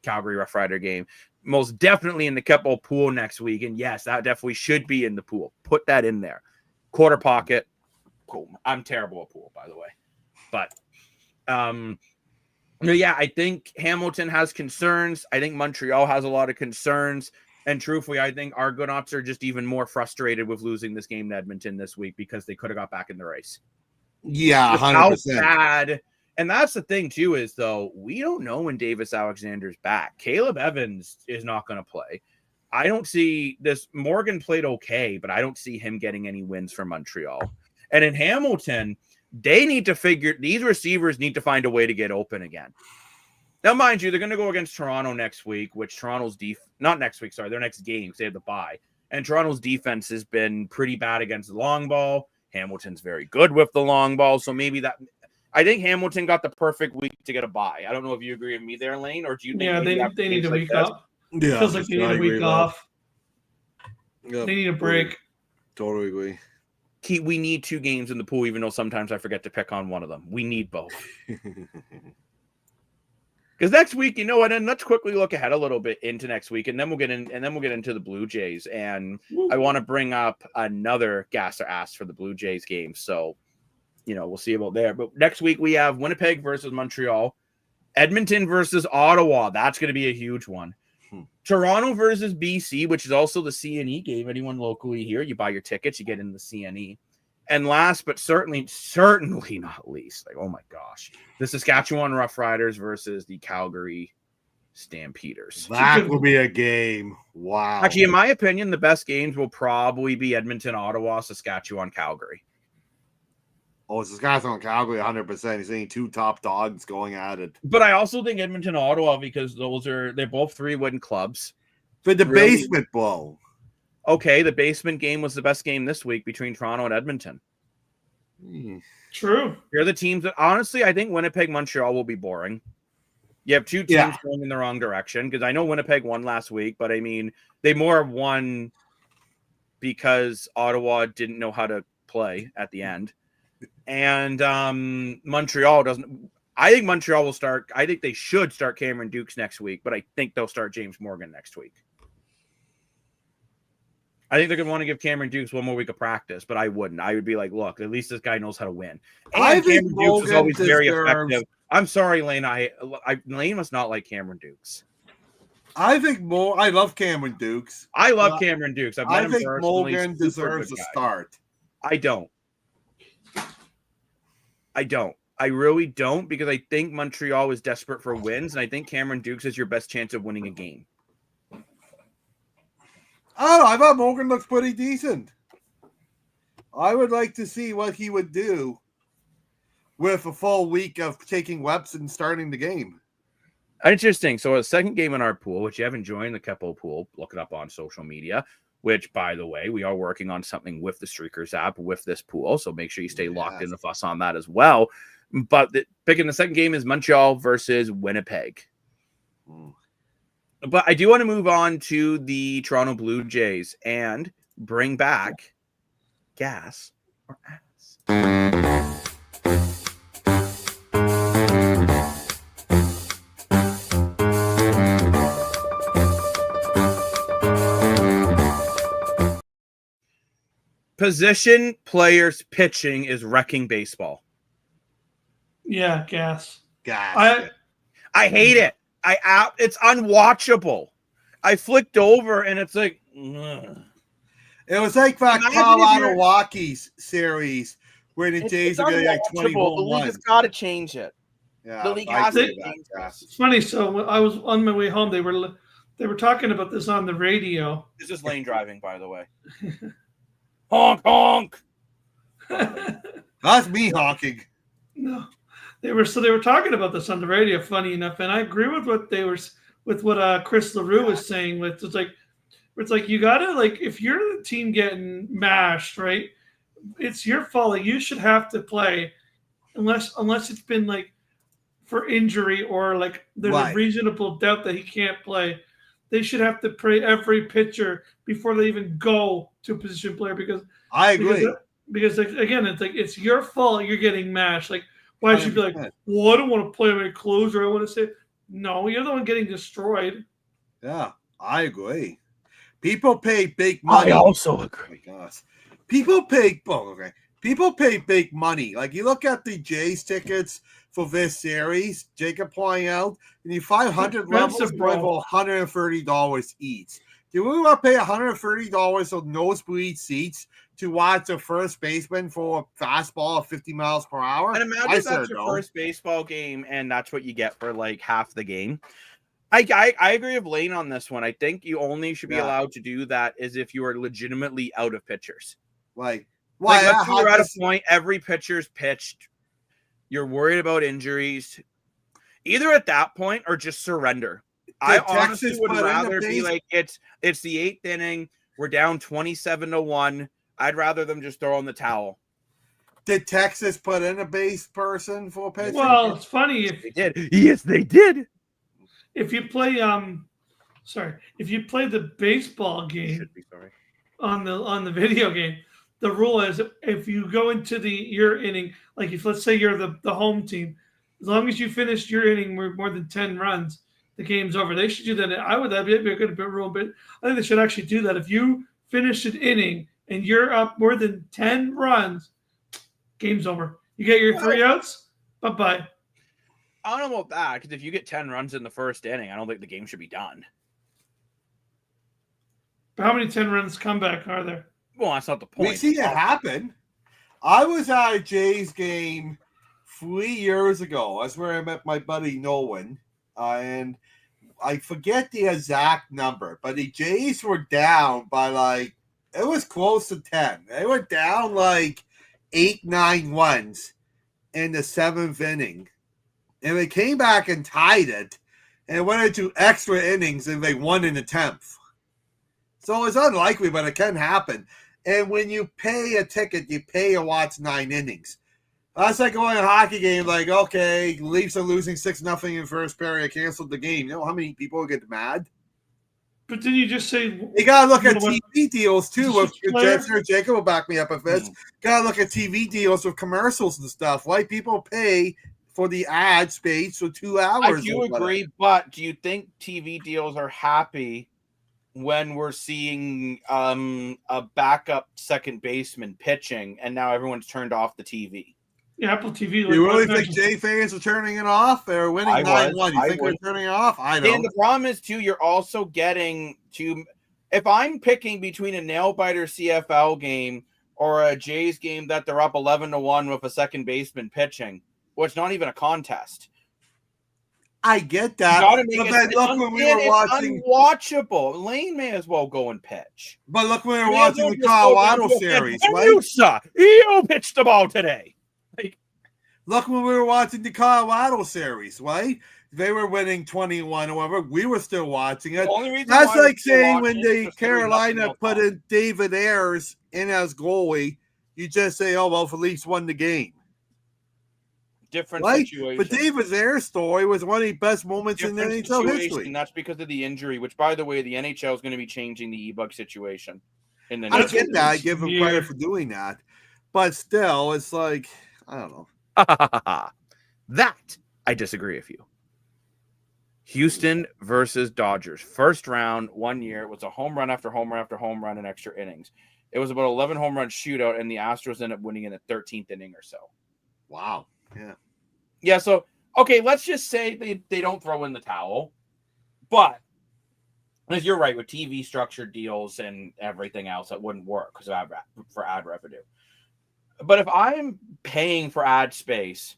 Calgary Rough Rider game. Most definitely in the couple pool next week. And yes, that definitely should be in the pool. Put that in there. Quarter pocket. Cool. I'm terrible at pool, by the way. But yeah, I think Hamilton has concerns. I think Montreal has a lot of concerns. And truthfully, I think Argonauts are just even more frustrated with losing this game to Edmonton this week because they could have got back in the race. Yeah, How 100%. bad. And that's the thing, too, is, though, we don't know when Davis Alexander's back. Caleb Evans is not going to play. I don't see this. Morgan played okay, but I don't see him getting any wins for Montreal. And in Hamilton, these receivers need to find a way to get open again. Now, mind you, they're going to go against Toronto next week, which Toronto's not next week, sorry, their next game, because they have the bye. And Toronto's defense has been pretty bad against the long ball. Hamilton's very good with the long ball. So maybe I think Hamilton got the perfect week to get a bye. I don't know if you agree with me there, Lane, or do you think? Yeah, they need a week off. Yeah, Feels like they need a week off. Yep. They need a break. Totally agree. We need 2 games in the pool, even though sometimes I forget to pick on one of them. We need both. Because next week, you know what? And let's quickly look ahead a little bit into next week, and then we'll get into the Blue Jays. And I want to bring up another gas or ass for the Blue Jays game. So, we'll see about there. But next week we have Winnipeg versus Montreal, Edmonton versus Ottawa. That's going to be a huge one. Toronto versus BC, which is also the CNE game. Anyone locally here, you buy your tickets, you get in the CNE. And last, but certainly not least, oh my gosh, the Saskatchewan Roughriders versus the Calgary Stampeders. That will be a game. Wow. Actually, in my opinion, the best games will probably be Edmonton, Ottawa, Saskatchewan, Calgary. Oh, Saskatchewan, Calgary, 100%. He's saying 2 top dogs going at it. But I also think Edmonton, Ottawa, because they're both 3-win clubs. For the basement bowl. Okay, the basement game was the best game this week between Toronto and Edmonton. True. Here are the teams that, honestly, I think Winnipeg, Montreal will be boring. You have 2 teams going in the wrong direction, because I know Winnipeg won last week, but I mean, they more won because Ottawa didn't know how to play at the end. And Montreal doesn't. I think Montreal will start. I think they should start Cameron Dukes next week, but I think they'll start James Morgan next week. I think they're going to want to give Cameron Dukes one more week of practice, but I wouldn't. I would be like, look, at least this guy knows how to win. And I think Cameron Dukes is always very deserves- effective. I'm sorry, Lane. Lane must not like Cameron Dukes. I love Cameron Dukes. I love Cameron Dukes. I've met him think personally. Morgan Super deserves good a guy. start. I don't. I really don't, because I think Montreal is desperate for wins, and I think Cameron Dukes is your best chance of winning a game. Oh, I thought Morgan looks pretty decent. I would like to see what he would do with a full week of taking reps and starting the game. Interesting. So a second game in our pool, which you haven't joined the Kepo pool, look it up on social media, which, by the way, we are working on something with the Streakers app with this pool. So make sure you stay locked in with us on that as well. But picking the second game is Montreal versus Winnipeg. But I do want to move on to the Toronto Blue Jays and bring back gas or ass. Position players pitching is wrecking baseball. Yeah, gas. Gas. I hate it. It's unwatchable. I flicked over and it's like, ugh. It was like that Imagine Colorado Rockies series where the Jays it's are getting like 20 unwatchable. The home league runs. has got to change it. Yeah, The league I has agree to with change that, this. It's funny. So when I was on my way home, they were talking about this on the radio. This is lane driving, by the way. Honk, honk. That's me honking. No, they were talking about this on the radio. Funny enough, and I agree with what Chris LaRue was saying. It's like you gotta, like, if you're the team getting mashed, right? It's your fault. Like, you should have to play, unless it's been like for injury or like there's a reasonable doubt that he can't play. They should have to play every pitcher before they even go to a position player, because I agree. Because like, again, it's like it's your fault you're getting mashed. Like, why should you be like, well, I don't want to play my closer. I want to say, no, you're the one getting destroyed. Yeah, I agree. People pay big money. I also agree. Oh my gosh. People pay big money. Like, you look at the Jays tickets for this series, Jacob pointing out, and the 500 levels Expensive, for bro. $130 each. Do we want to pay $130 for nosebleed seats to watch a first baseman for a fastball of 50 miles per hour? And imagine that's your first baseball game, and that's what you get for like half the game. I agree with Lane on this one. I think you only should be allowed to do that is if you are legitimately out of pitchers. Like, Like, Why? let's say you're at a point, every pitcher's pitched. You're worried about injuries. Either at that point or just surrender. I honestly would rather be like, it's the 8th inning. We're down 27-1. I'd rather them just throw in the towel. Did Texas put in a base person for pitching? Well, it's funny if They did. Yes, they did. if you play if you play the baseball game Should be sorry. on the video game, the rule is if you go into your inning, like if let's say you're the home team, as long as you finish your inning with more than 10 runs, the game's over. They should do that. That'd be a good rule, but I think they should actually do that. If you finish an inning and you're up more than 10 runs, game's over. You get your 3 outs. Bye-bye. I don't know about that, because if you get 10 runs in the first inning, I don't think the game should be done. But how many 10 runs comeback are there? Well, that's not the point. We see it happen. I was at a Jays game 3 years ago. That's where I met my buddy Nolan. And I forget the exact number, but the Jays were down by it was close to 10. They were down 8-9 runs in the 7th inning. And they came back and tied it. And it went into extra innings and they won in the 10th. So it's unlikely, but it can happen. And when you pay a ticket, you pay to watch 9 innings. That's like going to a hockey game, okay, Leafs are losing 6-0 in first period, canceled the game. You know how many people get mad? But didn't you just say You got to look at TV deals, too. Sir Jacob will back me up if this. Got to look at TV deals with commercials and stuff. Like, people pay for the ad space for 2 hours. I do agree, but do you think TV deals are happy when we're seeing a backup second baseman pitching and now everyone's turned off the TV? Yeah, Apple TV. You really think Jay fans are turning it off? They're winning 9-1. You think they're turning it off? I don't. And the problem is, too, you're also getting to – if I'm picking between a nail-biter CFL game or a Jays game that they're up 11-1 with a second baseman pitching, well, it's not even a contest. I get that. When we were watching, unwatchable. Lane may as well go and pitch. But look, when we were watching the Colorado series, right? You pitched the ball today. Look, when we were watching the Colorado series, right? They were winning 21 or whatever. We were still watching it. That's like saying when the Carolina put in David Ayers in as goalie, you just say, oh, well, Felice won the game. Different situation. But David Ayers' story was one of the best moments in NHL history. And that's because of the injury, which, by the way, the NHL is going to be changing the E-Bug situation. I get that. I give him credit for doing that. But still, it's I don't know. That I disagree with you. Houston versus Dodgers. First round, 1 year. It was a home run after home run after home run in extra innings. It was about 11 home run shootout, and the Astros ended up winning in the 13th inning or so. Wow. Yeah. Yeah, so, okay, let's just say they don't throw in the towel. But, as you're right, with TV structured deals and everything else, that wouldn't work because for ad revenue. But if I'm paying for ad space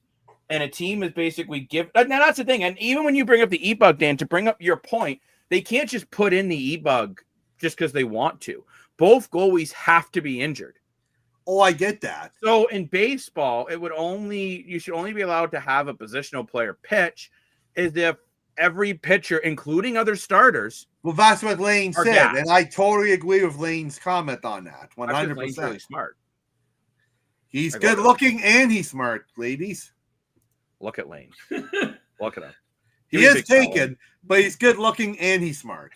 and a team is basically now that's the thing. And even when you bring up the E-Bug, Dan, to bring up your point, they can't just put in the E-Bug just because they want to. Both goalies have to be injured. Oh, I get that. So in baseball, you should only be allowed to have a positional player pitch is if every pitcher, including other starters. Well, that's what Lane said. Gassed. And I totally agree with Lane's comment on that. 100%. Lane's really smart. He's good looking and he's smart, ladies. Look at Lane. Look at him. He is taken, but he's good looking and he's smart.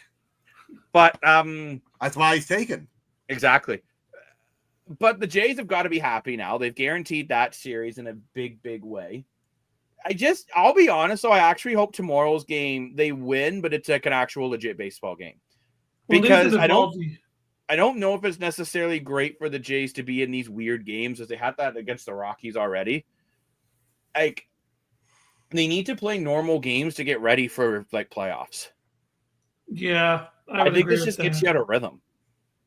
But that's why he's taken. Exactly. But the Jays have got to be happy now. They've guaranteed that series in a big, big way. I'll be honest, though, I actually hope tomorrow's game they win, but it's like an actual legit baseball game. Because I don't know if it's necessarily great for the Jays to be in these weird games, as they had that against the Rockies already. They need to play normal games to get ready for playoffs. Yeah, I think this just gets you out of rhythm.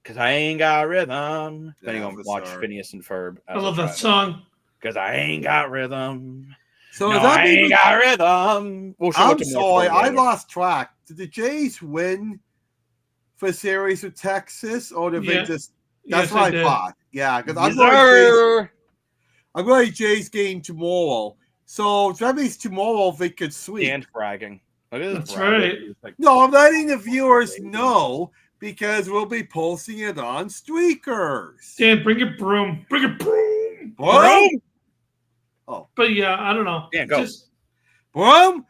Because I ain't got rhythm. Depending on watch Phineas and Ferb. I love that song. Because I ain't got rhythm. So I ain't got rhythm. I'm sorry, I lost track. Did the Jays win for series with Texas, or did they just? That's Yes, what I did. thought. Yeah, because Yes, sir. I'm going to Jay's game tomorrow. So that means tomorrow they could sweep. And bragging. Look at this That's bragging. right. He's like, No, I'm letting the viewers know because we'll be posting it on Streakers. Dan, bring your broom. Bring your broom. Broom? But yeah, I don't know. Dan, go. Broom?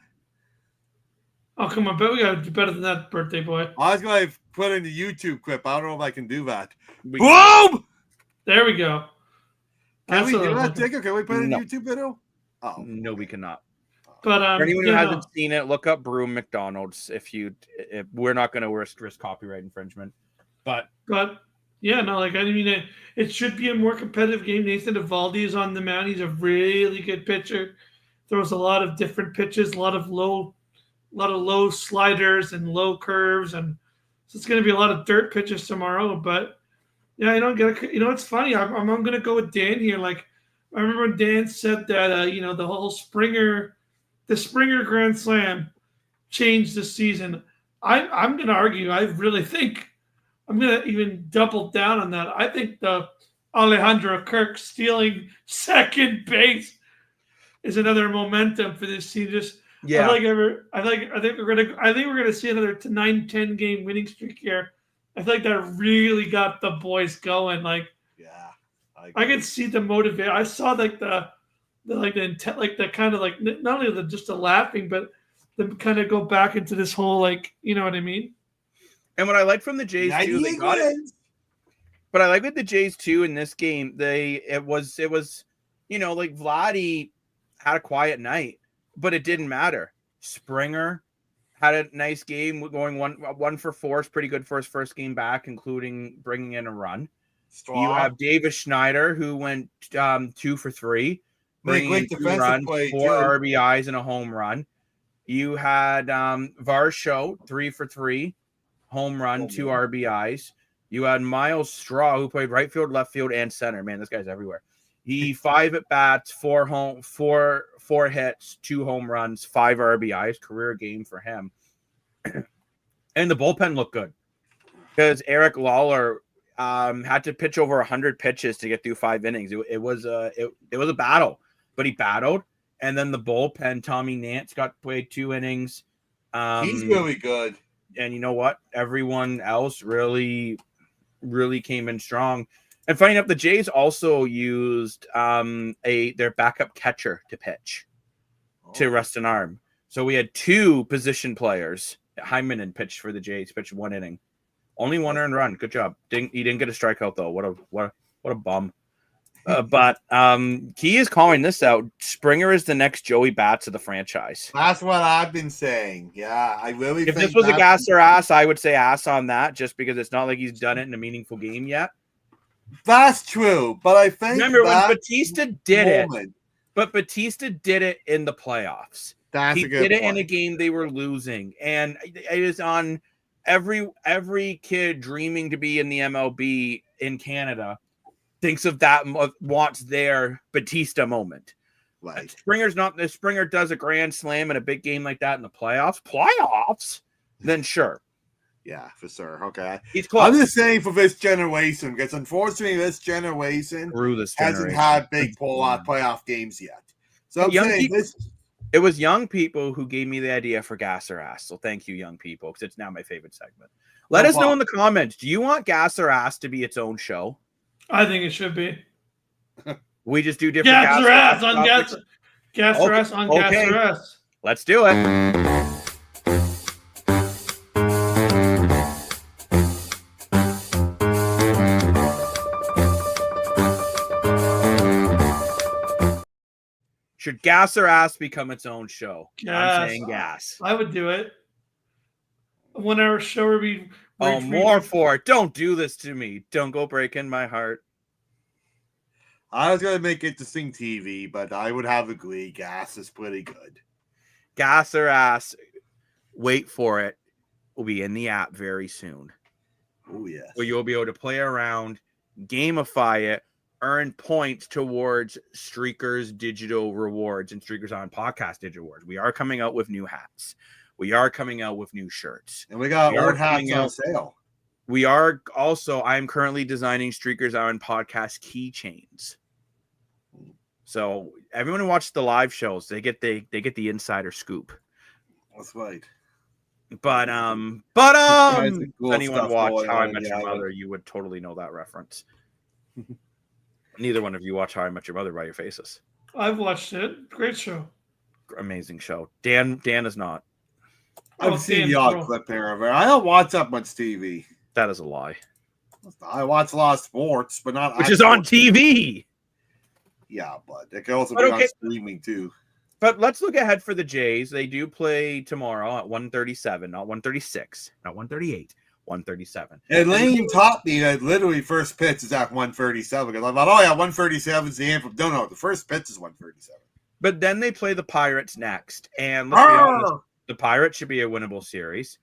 Oh, come on. Bet we got to do better than that, birthday boy. I was going to put in the YouTube clip. I don't know if I can do that. We- Broom? There we go. Can we what I do was that, looking- Jacob? Can we put in a No. YouTube video? Oh. No, we cannot. But For anyone who yeah, hasn't seen it, look up Broom McDonald's. If we're not going to risk copyright infringement, but But yeah, no, like I mean, it should be a more competitive game. Nathan Eovaldi is on the mound. He's a really good pitcher. Throws a lot of different pitches, a lot of low sliders and low curves, and so it's going to be a lot of dirt pitches tomorrow. But yeah, it's funny. I'm going to go with Dan here. Like I remember when Dan said that the whole the Springer Grand Slam changed the season. I'm going to argue. I really think I'm going to even double down on that. I think the Alejandro Kirk stealing second base is another momentum for this team. Just yeah, I think we're gonna see another 9-10 game winning streak here. I feel like that really got the boys going. Like Yeah. I could see the motivate. I saw like the intent, like the kind of like not only just the laughing, but them kind of go back into this whole like, you know what I mean? and what I like from the Jays too, they got it. But I like with the Jays too in this game, it was like Vladdy had a quiet night, but it didn't matter. Springer had a nice game, going 1 for 4. Is pretty good for his first game back, including bringing in a run. Strong. You have Davis Schneider, who went 2 for 3, bringing in 2 runs, 4 RBIs and a home run. You had Varsho, 3 for 3, home run, 2 RBIs. You had Miles Straw, who played right field, left field, and center. Man, this guy's everywhere. He 5 at bats, 4 hits, 2 home runs, 5 RBIs, career game for him. And the bullpen looked good because Eric Lawler had to pitch over 100 pitches to get through 5 innings. It was a battle, but he battled. And then the bullpen, Tommy Nance played 2 innings. He's really good. And you know what? Everyone else really came in strong. And funny enough, the Jays also used their backup catcher to pitch to rest an arm. So we had 2 position players. Hyman pitched for the Jays, pitched 1 inning, only 1 earned run. Good job. He didn't get a strikeout though. What a bum. But he is calling this out. Springer is the next Joey Bats of the franchise. That's what I've been saying. Yeah, I really. If think this was a gas or ass, I would say ass on that, just because it's not like he's done it in a meaningful game yet. That's true, but I think remember when Batista did it, moment, but Batista did it in the playoffs. That's He a good did it in point. a game they were losing, and it is on every kid dreaming to be in the MLB in Canada thinks of that, wants their Batista moment. Right. Springer does a grand slam in a big game like that in the playoffs, then sure. Yeah, for sure. Okay. He's close. I'm just saying for this generation, because unfortunately this generation Through this hasn't generation. had big playoff games yet. So I'm Young saying people- this. It was young people who gave me the idea for Gas or Ass. So thank you, young people, because it's now my favorite segment. Let No us know problem. in the comments. Do you want Gas or Ass to be its own show? I think it should be. We just do different Gas or ass on topics? gas or ass on gas Okay. or ass. Let's do it. Should Gas or Ass become its own show? I'm Gas. saying gas. I would do it. A 1-hour show where we. Oh, more for it. Don't do this to me. Don't go breaking my heart. I was gonna make interesting TV, but I would have agreed. Gas is pretty good. Gas or Ass, wait for it, will be in the app very soon, Oh yes. where you'll be able to play around, gamify it, earn points towards Streakers digital rewards and Streakers on podcast digital rewards. We are coming out with new hats. We are coming out with new shirts. And we got We are old hats coming on out- sale. We are also, I'm currently designing Streakers Island podcast keychains. So everyone who watches the live shows, they get the insider scoop. That's right. But Guys, if cool anyone stuff watched going How I on Met in the Your island. Mother, you would totally know that reference. Neither one of you watch How I Met Your Mother by your faces. I've watched it. Great show. Amazing show. Dan is not. I've seen damn, the odd bro. clip here of it. I don't watch that much TV. That is a lie. I watch a lot of sports, but not Which is on TV. Yeah, but it can also But be okay. on streaming too. But let's look ahead for the Jays. They do play tomorrow at 1:37, not 1:36, not 1:38, 1:37. And Lane taught me that literally first pitch is at 1:37 because I thought, oh yeah, 1:37 is the anthem. No, the first pitch is 1:37. But then they play the Pirates next, and let's be honest, the Pirates should be a winnable series.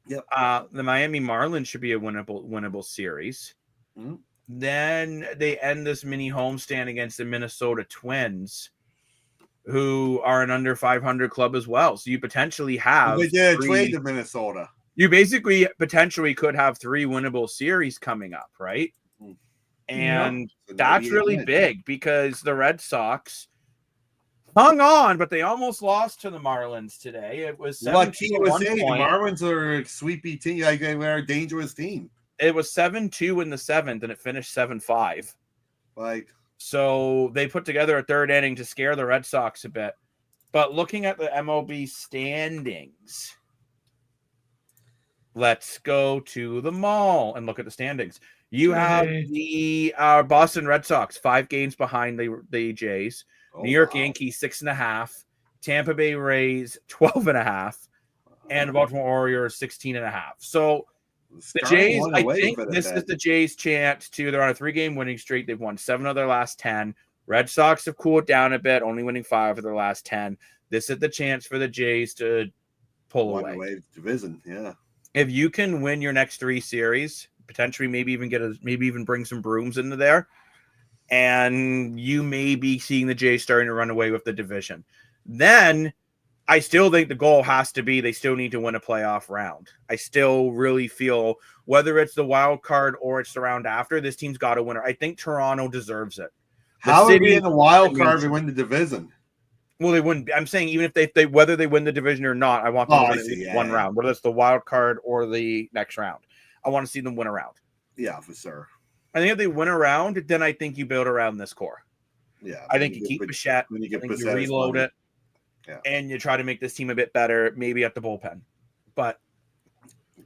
Yep. The Miami Marlins should be a winnable series. Mhm. Then they end this mini homestand against the Minnesota Twins, who are an under 500 club as well. So you potentially have They did three- trade to Minnesota. you basically potentially could have 3 winnable series coming up, right? Mm. And So that's maybe really it- big because the Red Sox hung on, but they almost lost to the Marlins today. It was What 7-2 team at was one saying? The point. Marlins are a sweepy team, like they're a dangerous team. It was 7-2 in the 7th, and it finished 7-5. Like So they put together a third inning to scare the Red Sox a bit. But looking at the MLB standings, let's go to the mall and look at the standings. You have Okay. the Boston Red Sox 5 games behind the Jays. New York Yankees 6.5, Tampa Bay Rays 12.5, and the Baltimore Orioles 16.5. So the Jays, I think this is the Jays' chance to. They're on a 3-game winning streak. They've won 7 of their last 10. Red Sox have cooled down a bit, only winning 5 of their last 10. This is the chance for the Jays to pull away. Division, yeah. If you can win your next 3 series, potentially maybe even bring some brooms into there, and you may be seeing the Jays starting to run away with the division. Then I still think the goal has to be they still need to win a playoff round. I still really feel whether it's the wild card or it's the round after, this team's got to win. I think Toronto deserves it. How would be city- in the wild card to win the division? Well, they wouldn't. I'm saying even if they whether they win the division or not, I want them Oh, to I win at see, least yeah, one yeah. round, whether it's the wild card or the next round. I want to see them win a round. Yeah, for sure. I think if they win a round, then I think you build around this core. Yeah, I think you keep Bichette. when you I get think you Bichette's reload money. it, Yeah. and you try to make this team a bit better, maybe at the bullpen. But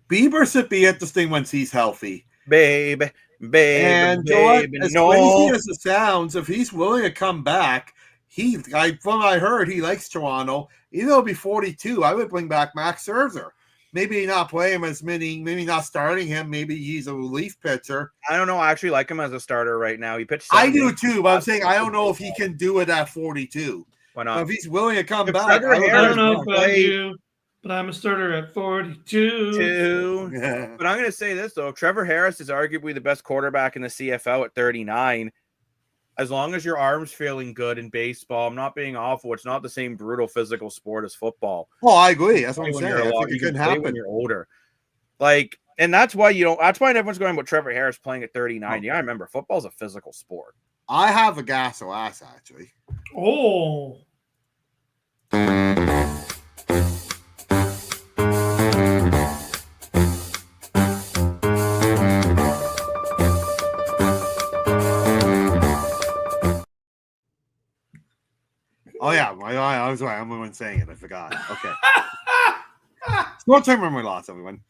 Bieber should be interesting once he's healthy. baby, And you know what? baby, As no. crazy as it sounds, if he's willing to come back, from what I heard, he likes Toronto. Even though he'll be 42, I would bring back Max Scherzer. Maybe not play him as many, maybe not starting him. Maybe he's a relief pitcher. I don't know. I actually like him as a starter right now. He pitched. I 7 do games. too, but I'm saying I don't know if he can do it at 42. Why Now, not? if he's willing to come If back, Trevor I would I Harris don't know Harris about played- you, but I'm a starter at 42. Two. Yeah. But I'm going to say this, though. Trevor Harris is arguably the best quarterback in the CFL at 39. As long as your arm's feeling good in baseball, I'm not being awful. It's not the same brutal physical sport as football. Oh, I agree. That's what I'm When saying. you're I a lot- think it you can can play when happen. you're older. Like, and that's why everyone's going with Trevor Harris playing at 39. Yeah, I remember football's a physical sport. I have a gas or ass, actually. Oh, Oh, yeah. I was right. I'm the one saying it. I forgot. Okay. Short-term memory loss, everyone.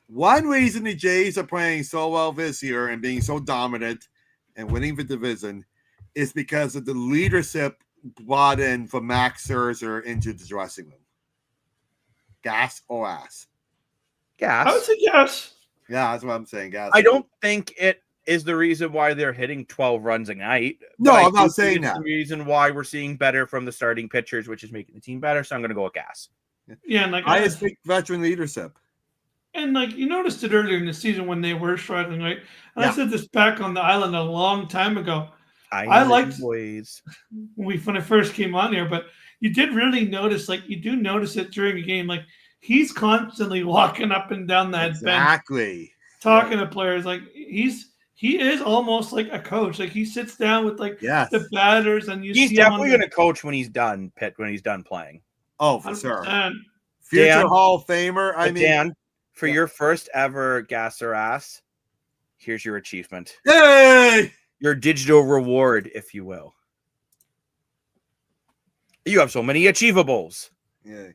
One reason the Jays are playing so well this year and being so dominant and winning the division is because of the leadership brought in for Max Scherzer into the dressing room. Gas or ass? Gas. I would say yes. Yeah, that's what I'm saying. Gas. I don't think it is the reason why they're hitting 12 runs a night. No, but I I'm not do think saying it's that. The reason why we're seeing better from the starting pitchers, which is making the team better. So I'm going to go with gas. Yeah, and like I just think veteran leadership. And like you noticed it earlier in the season when they were struggling, right? And Yeah. I said this back on the island a long time ago I know liked- you boys. when I first came on here, but you did really notice, like you do notice it during a game, like he's constantly walking up and down that bench. Exactly. talking to players. Like he is almost like a coach. Like he sits down with like Yes. the batters, and He's see him definitely going to coach when he's done. Pitt when he's done playing. Oh, for sure. 100%. Future Dan, Hall of Famer. I mean, Dan, for your first ever Gasser ass, here's your achievement. hey, Your digital reward, if you will. You have so many achievables. yeah.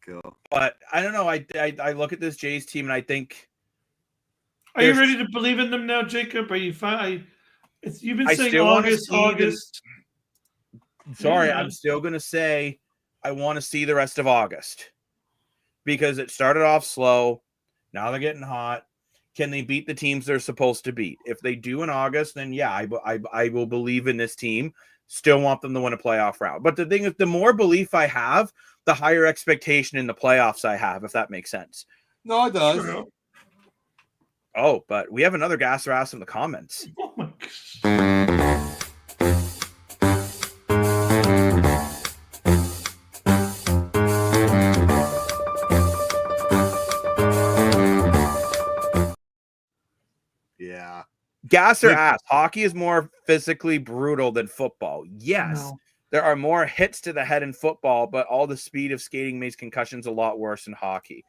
Cool. But I don't know. I look at this Jays team and I think Are you ready to believe in them now, Jacob? Are you fine? You've been I saying still wanna August, see August. sorry, Yeah. I'm still gonna say I want to see the rest of August because it started off slow. Now they're getting hot. Can they beat the teams they're supposed to beat? If they do in August, then yeah, I will believe in this team. Still want them to win a playoff round. But the thing is, the more belief I have, the higher expectation in the playoffs I have, if that makes sense. No, it does. True. Oh, but we have another Gasser ass in the comments. Oh my gosh. Yeah. Gasser Big- ass. Hockey is more physically brutal than football. Yes, No. there are more hits to the head in football, but all the speed of skating makes concussions a lot worse in hockey.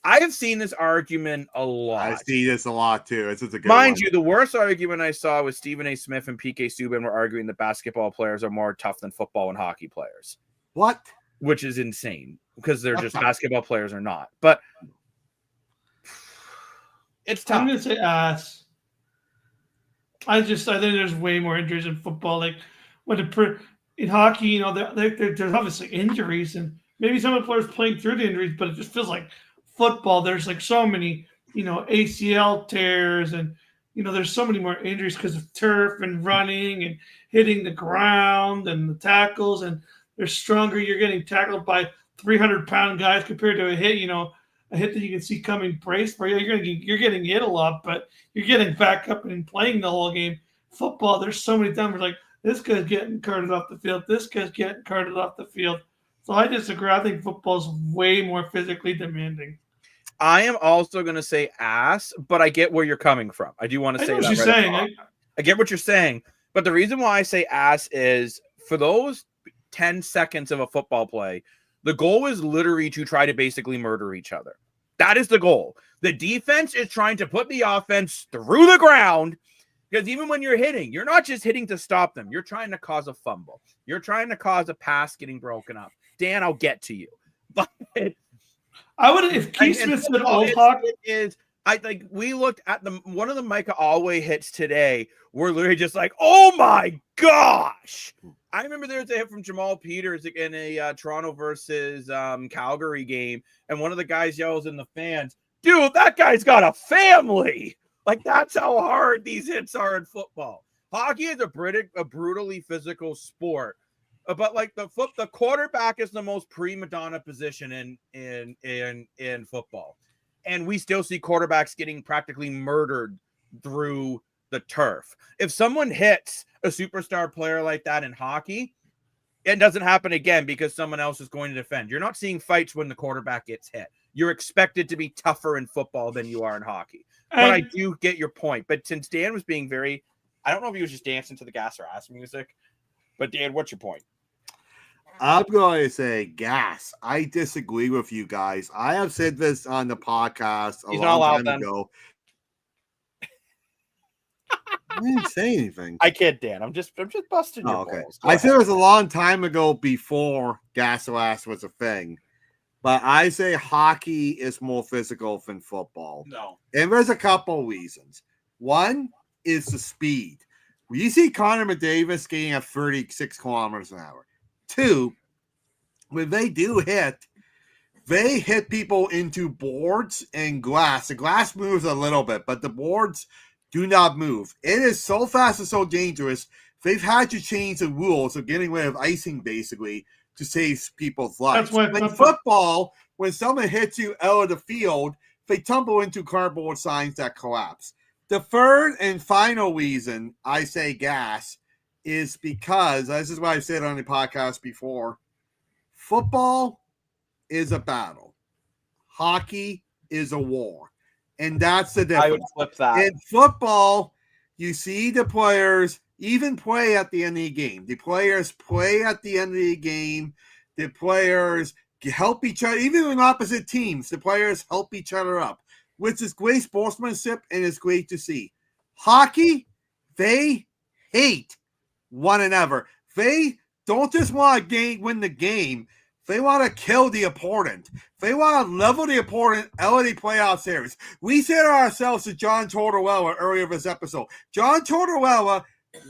I have seen this argument a lot. I see this a lot too. It's a good Mind one. you, the worst argument I saw was Stephen A. Smith and PK Subban were arguing that basketball players are more tough than football and hockey players, What? which is insane because they're just basketball players are not. But it's tough. I'm gonna say ass. I think there's way more injuries in football. Like in hockey, you know, there's obviously injuries, and maybe some of the players playing through the injuries, but it just feels like football. There's like so many, you know, ACL tears, and you know, there's so many more injuries because of turf and running and hitting the ground and the tackles, and they're stronger. You're getting tackled by 300-pound guys compared to a hit, you know, a hit that you can see coming braced for you. You're getting hit a lot, but you're getting back up and playing the whole game. Football, there's so many times where like this guy's getting carted off the field, this guy's getting carted off the field. So I disagree. I think football's way more physically demanding. I am also going to say ass, but I get where you're coming from. I do want to I say know what that. you're right saying. off. I get what you're saying, but the reason why I say ass is for those 10 seconds of a football play, the goal is literally to try to basically murder each other. That is the goal. The defense is trying to put the offense through the ground because even when you're hitting, you're not just hitting to stop them. You're trying to cause a fumble. You're trying to cause a pass getting broken up. Dan, I'll get to you. But I would, if Keith Smith said old hockey, I like we looked at one of the Micah Alway hits today. We're literally just like, oh my gosh. I remember there was a hit from Jamal Peters in a Toronto versus Calgary game, and one of the guys yells in the fans, dude, that guy's got a family. Like, that's how hard these hits are in football. Hockey is a brutally physical sport. But like the quarterback is the most prima donna position in football. And we still see quarterbacks getting practically murdered through the turf. If someone hits a superstar player like that in hockey, it doesn't happen again because someone else is going to defend. You're not seeing fights when the quarterback gets hit. You're expected to be tougher in football than you are in hockey. But I do get your point. But since Dan was being I don't know if he was just dancing to the Gasser ass music, but Dan, what's your point? I'm going to say gas. I disagree with you guys. I have said this on the podcast a long time ago. I didn't say anything. I can't, Dan. I'm just busting your balls. I said it was a long time ago before gas ass was a thing. But I say hockey is more physical than football. No. And there's a couple reasons. One is the speed. When you see Connor McDavid skating at 36 kilometers an hour. Two, when they do hit, they hit people into boards and glass. The glass moves a little bit, but the boards do not move. It is so fast and so dangerous. They've had to change the rules of getting rid of icing, basically, to save people's lives. In football, when someone hits you out of the field, they tumble into cardboard signs that collapse. The third and final reason I say gas is because, this is what I've said on the podcast before, football is a battle. Hockey is a war. And that's the I difference. would flip that. In football, you see the players even play at the end of the game. The players play at the end of the game. The players help each other. Even in opposite teams, the players help each other up, which is great sportsmanship and it's great to see. Hockey, they hate one another. They don't just want to win the game. They want to kill the opponent. They want to level the opponent out of the playoff series. We said ourselves to John Tortorella earlier this episode. John Tortorella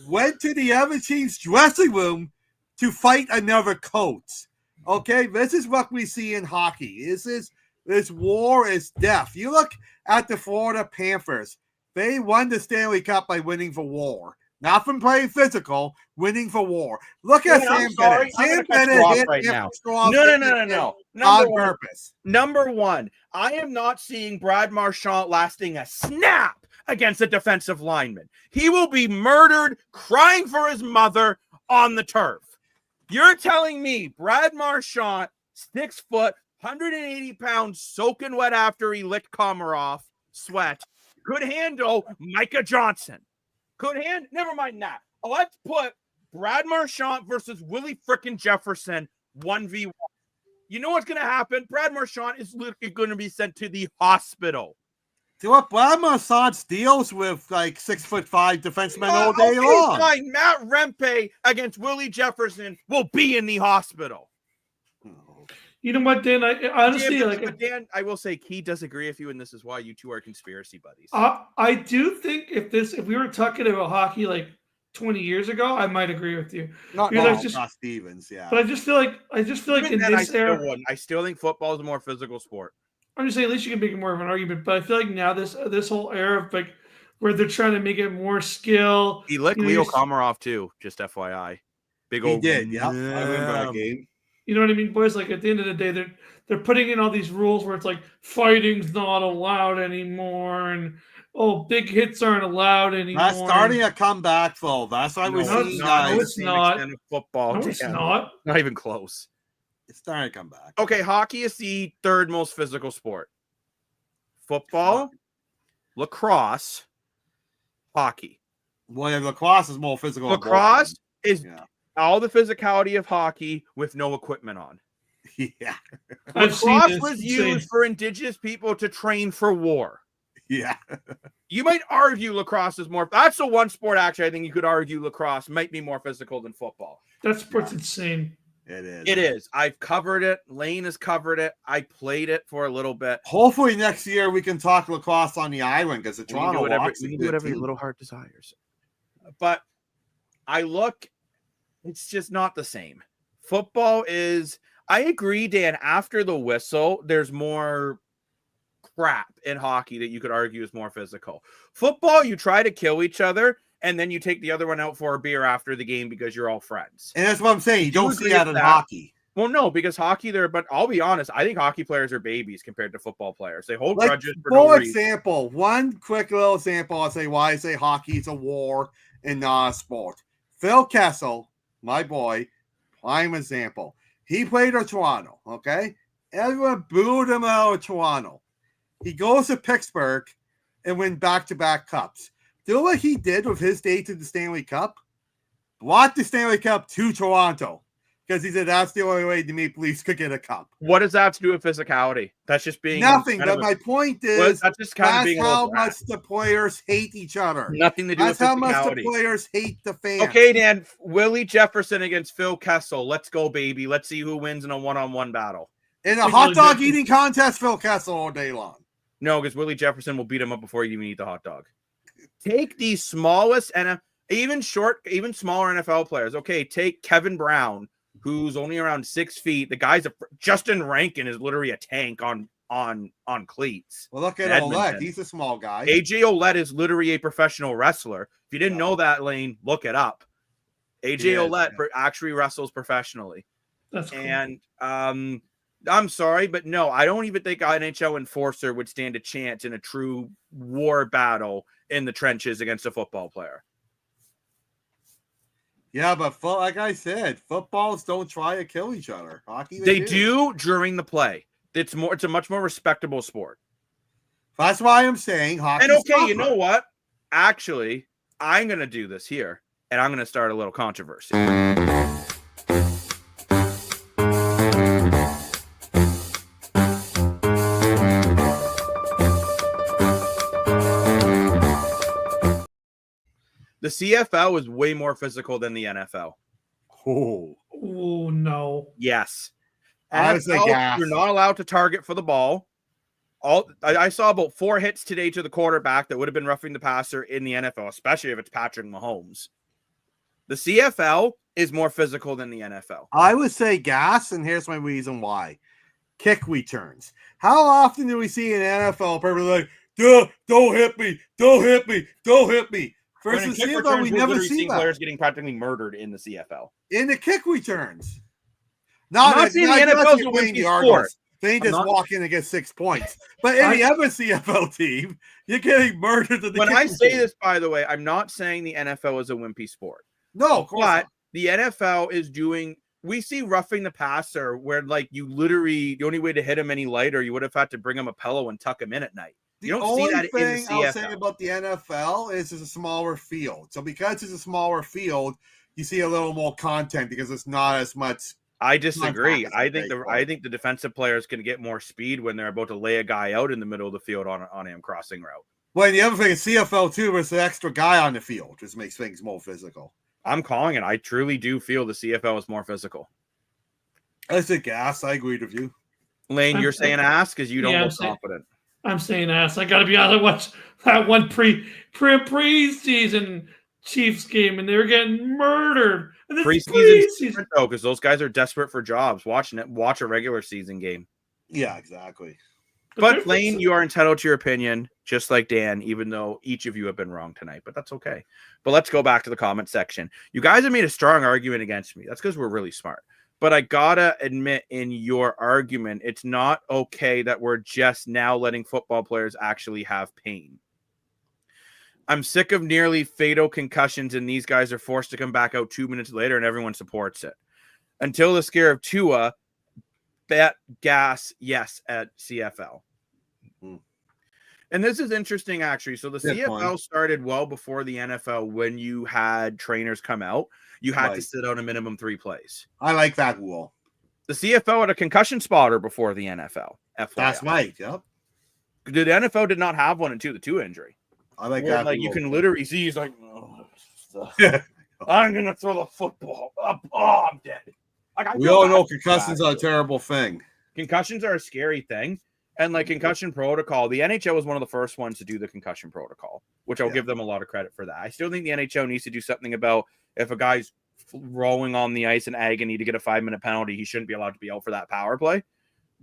went to the other team's dressing room to fight another coach. Okay, this is what we see in hockey. This war is death. You look at the Florida Panthers. They won the Stanley Cup by winning for war. Not from playing physical, winning for war. Look at Sam Bennett. Sam Bennett hit right him now. strong No. on purpose. Number one, I am not seeing Brad Marchand lasting a snap against a defensive lineman. He will be murdered, crying for his mother on the turf. You're telling me Brad Marchand, 6 foot, 180 pounds, soaking wet after he licked Komarov sweat, could handle Micah Johnson. Never mind that. Let's put Brad Marchand versus Willie frickin' Jefferson 1v1. You know what's going to happen? Brad Marchand is literally going to be sent to the hospital. See what? Brad Marchand deals with like 6'5" defensemen all day long. Fine. Matt Rempe against Willie Jefferson will be in the hospital. You know what, Dan? I honestly but Dan, I will say, Key does agree with you, and this is why you two are conspiracy buddies. I do think if we were talking about hockey like 20 years ago, I might agree with you. Not Stevens, yeah. But I just feel like in this era, I still think football is a more physical sport. I'm just saying, at least you can make more of an argument. But I feel like now this whole era of like where they're trying to make it more skill. He licked Leo Komarov too, just FYI. Big old. He did, yeah. I remember that game. You know what I mean, boys? Like at the end of the day, they're putting in all these rules where it's like fighting's not allowed anymore, and big hits aren't allowed anymore. That's starting to come back, though. That's why we're seeing guys. No, it's not. Football. No, it's not. Not even close. It's starting to come back. Okay, hockey is the third most physical sport. Football, lacrosse, hockey. Well, yeah, lacrosse is more physical. Lacrosse is all the physicality of hockey with no equipment on. Yeah. Lacrosse was used for indigenous people to train for war. Yeah. You might argue lacrosse is more. That's the one sport, actually, I think you could argue lacrosse might be more physical than football. That sport's insane. It is. It is. I've covered it. Lane has covered it. I played it for a little bit. Hopefully next year we can talk lacrosse on the island because the Toronto Hawks we can do whatever your little heart desires. But I look, it's just not the same. Football is, I agree, Dan, after the whistle, there's more crap in hockey that you could argue is more physical. Football, you try to kill each other, and then you take the other one out for a beer after the game because you're all friends. And that's what I'm saying. You don't see that in hockey. Well, no, because hockey there, but I'll be honest, I think hockey players are babies compared to football players. They hold grudges for no reason. Example, one quick little example, I'll say why I say hockey is a war and not a sport. Phil Kessel, my boy, prime example. He played at Toronto, okay? Everyone booed him out of Toronto. He goes to Pittsburgh and win back-to-back cups. Do you know what he did with his day to the Stanley Cup? Brought the Stanley Cup to Toronto because he said that's the only way the Maple Leafs could get a cup. What does that have to do with physicality? That's just being nothing. But my point is that's just kind of being how much the players hate each other. Nothing to do with physicality. That's how much the players hate the fans. Okay, Dan. Willie Jefferson against Phil Kessel. Let's go, baby. Let's see who wins in a one-on-one battle. In a hot dog eating contest, Phil Kessel all day long. No, because Willie Jefferson will beat him up before you even eat the hot dog. Take the smallest and even smaller NFL players. Okay, take Kevin Brown, who's only around 6 feet. The guy's Justin Rankin is literally a tank on cleats. Well, look at Ouellette. He's a small guy. AJ Ouellette is literally a professional wrestler. If you didn't know that, Lane, look it up. AJ Ouellette actually wrestles professionally. That's cool. And I'm sorry, but no, I don't even think an NHL enforcer would stand a chance in a true war battle in the trenches against a football player. Yeah, but like I said, footballs don't try to kill each other. Hockey, they do during the play. It's a much more respectable sport. That's why I'm saying hockey. And okay, you know what? Actually, I'm going to do this here, and I'm going to start a little controversy. The CFL is way more physical than the NFL. Oh, Oh no. Yes. I was like, NFL, you're not allowed to target for the ball. I saw about 4 hits today to the quarterback that would have been roughing the passer in the NFL, especially if it's Patrick Mahomes. The CFL is more physical than the NFL. I would say gas, and here's my reason why. Kick returns. How often do we see an NFL player like, duh, don't hit me, don't hit me, don't hit me? When in Versus kick CFL, returns, we we're never literally see seeing that. players getting practically murdered in the CFL. In the kick returns. I'm not saying the NFL is a wimpy sport. They just not- walk in and get 6 points. But any other CFL team, you're getting murdered. When I say this, by the way, I'm not saying the NFL is a wimpy sport. no, of course But not. the NFL is doing. We see roughing the passer where, like, you literally the only way to hit him any lighter, you would have had to bring him a pillow and tuck him in at night. The You don't see only that in the thing I'll say CFL. about the NFL is it's a smaller field. So because it's a smaller field, you see a little more content because it's not as much. I disagree. Contact is I a think big the one. I think the defensive players can get more speed when they're about to lay a guy out in the middle of the field on him crossing route. Well, and the other thing is CFL too, there's an extra guy on the field, which makes things more physical. I'm calling it. I truly do feel the CFL is more physical. I said gas. I agreed with you. Lane, I'm you're saying- saying ass because you don't Yeah, I'm look saying- confident. I'm saying ass. I gotta be honest. I watched that one preseason Chiefs game, and they were getting murdered. And this Preseason's preseason. different though, because those guys are desperate for jobs. Watch a regular season game. Yeah, exactly. But Lane, you are entitled to your opinion, just like Dan, even though each of you have been wrong tonight. But that's okay. But let's go back to the comment section. You guys have made a strong argument against me. That's because we're really smart. But I gotta admit, in your argument, it's not okay that we're just now letting football players actually have pain. I'm sick of nearly fatal concussions, and these guys are forced to come back out 2 minutes later, and everyone supports it. Until the scare of Tua, bet gas yes at CFL. Mhm. And this is interesting, actually. So the Good CFL point. started well before the NFL when you had trainers come out. You had to Right. sit out a minimum 3 plays. I like that rule. The CFL had a concussion spotter before the NFL. FYI. That's right. Yep. The NFL did not have one until the Tua injury. I like Where, that. like you rule. can literally see he's like, oh, Yeah. I'm gonna throw the football. Oh, I'm dead. Like, I We feel all bad know for concussions that. are a terrible thing. Concussions are a scary thing. And like concussion protocol, the NHL was one of the first ones to do the concussion protocol, which I'll Yeah. give them a lot of credit for that. I still think the NHL needs to do something about if a guy's rolling on the ice in agony to get a 5-minute penalty, he shouldn't be allowed to be out for that power play.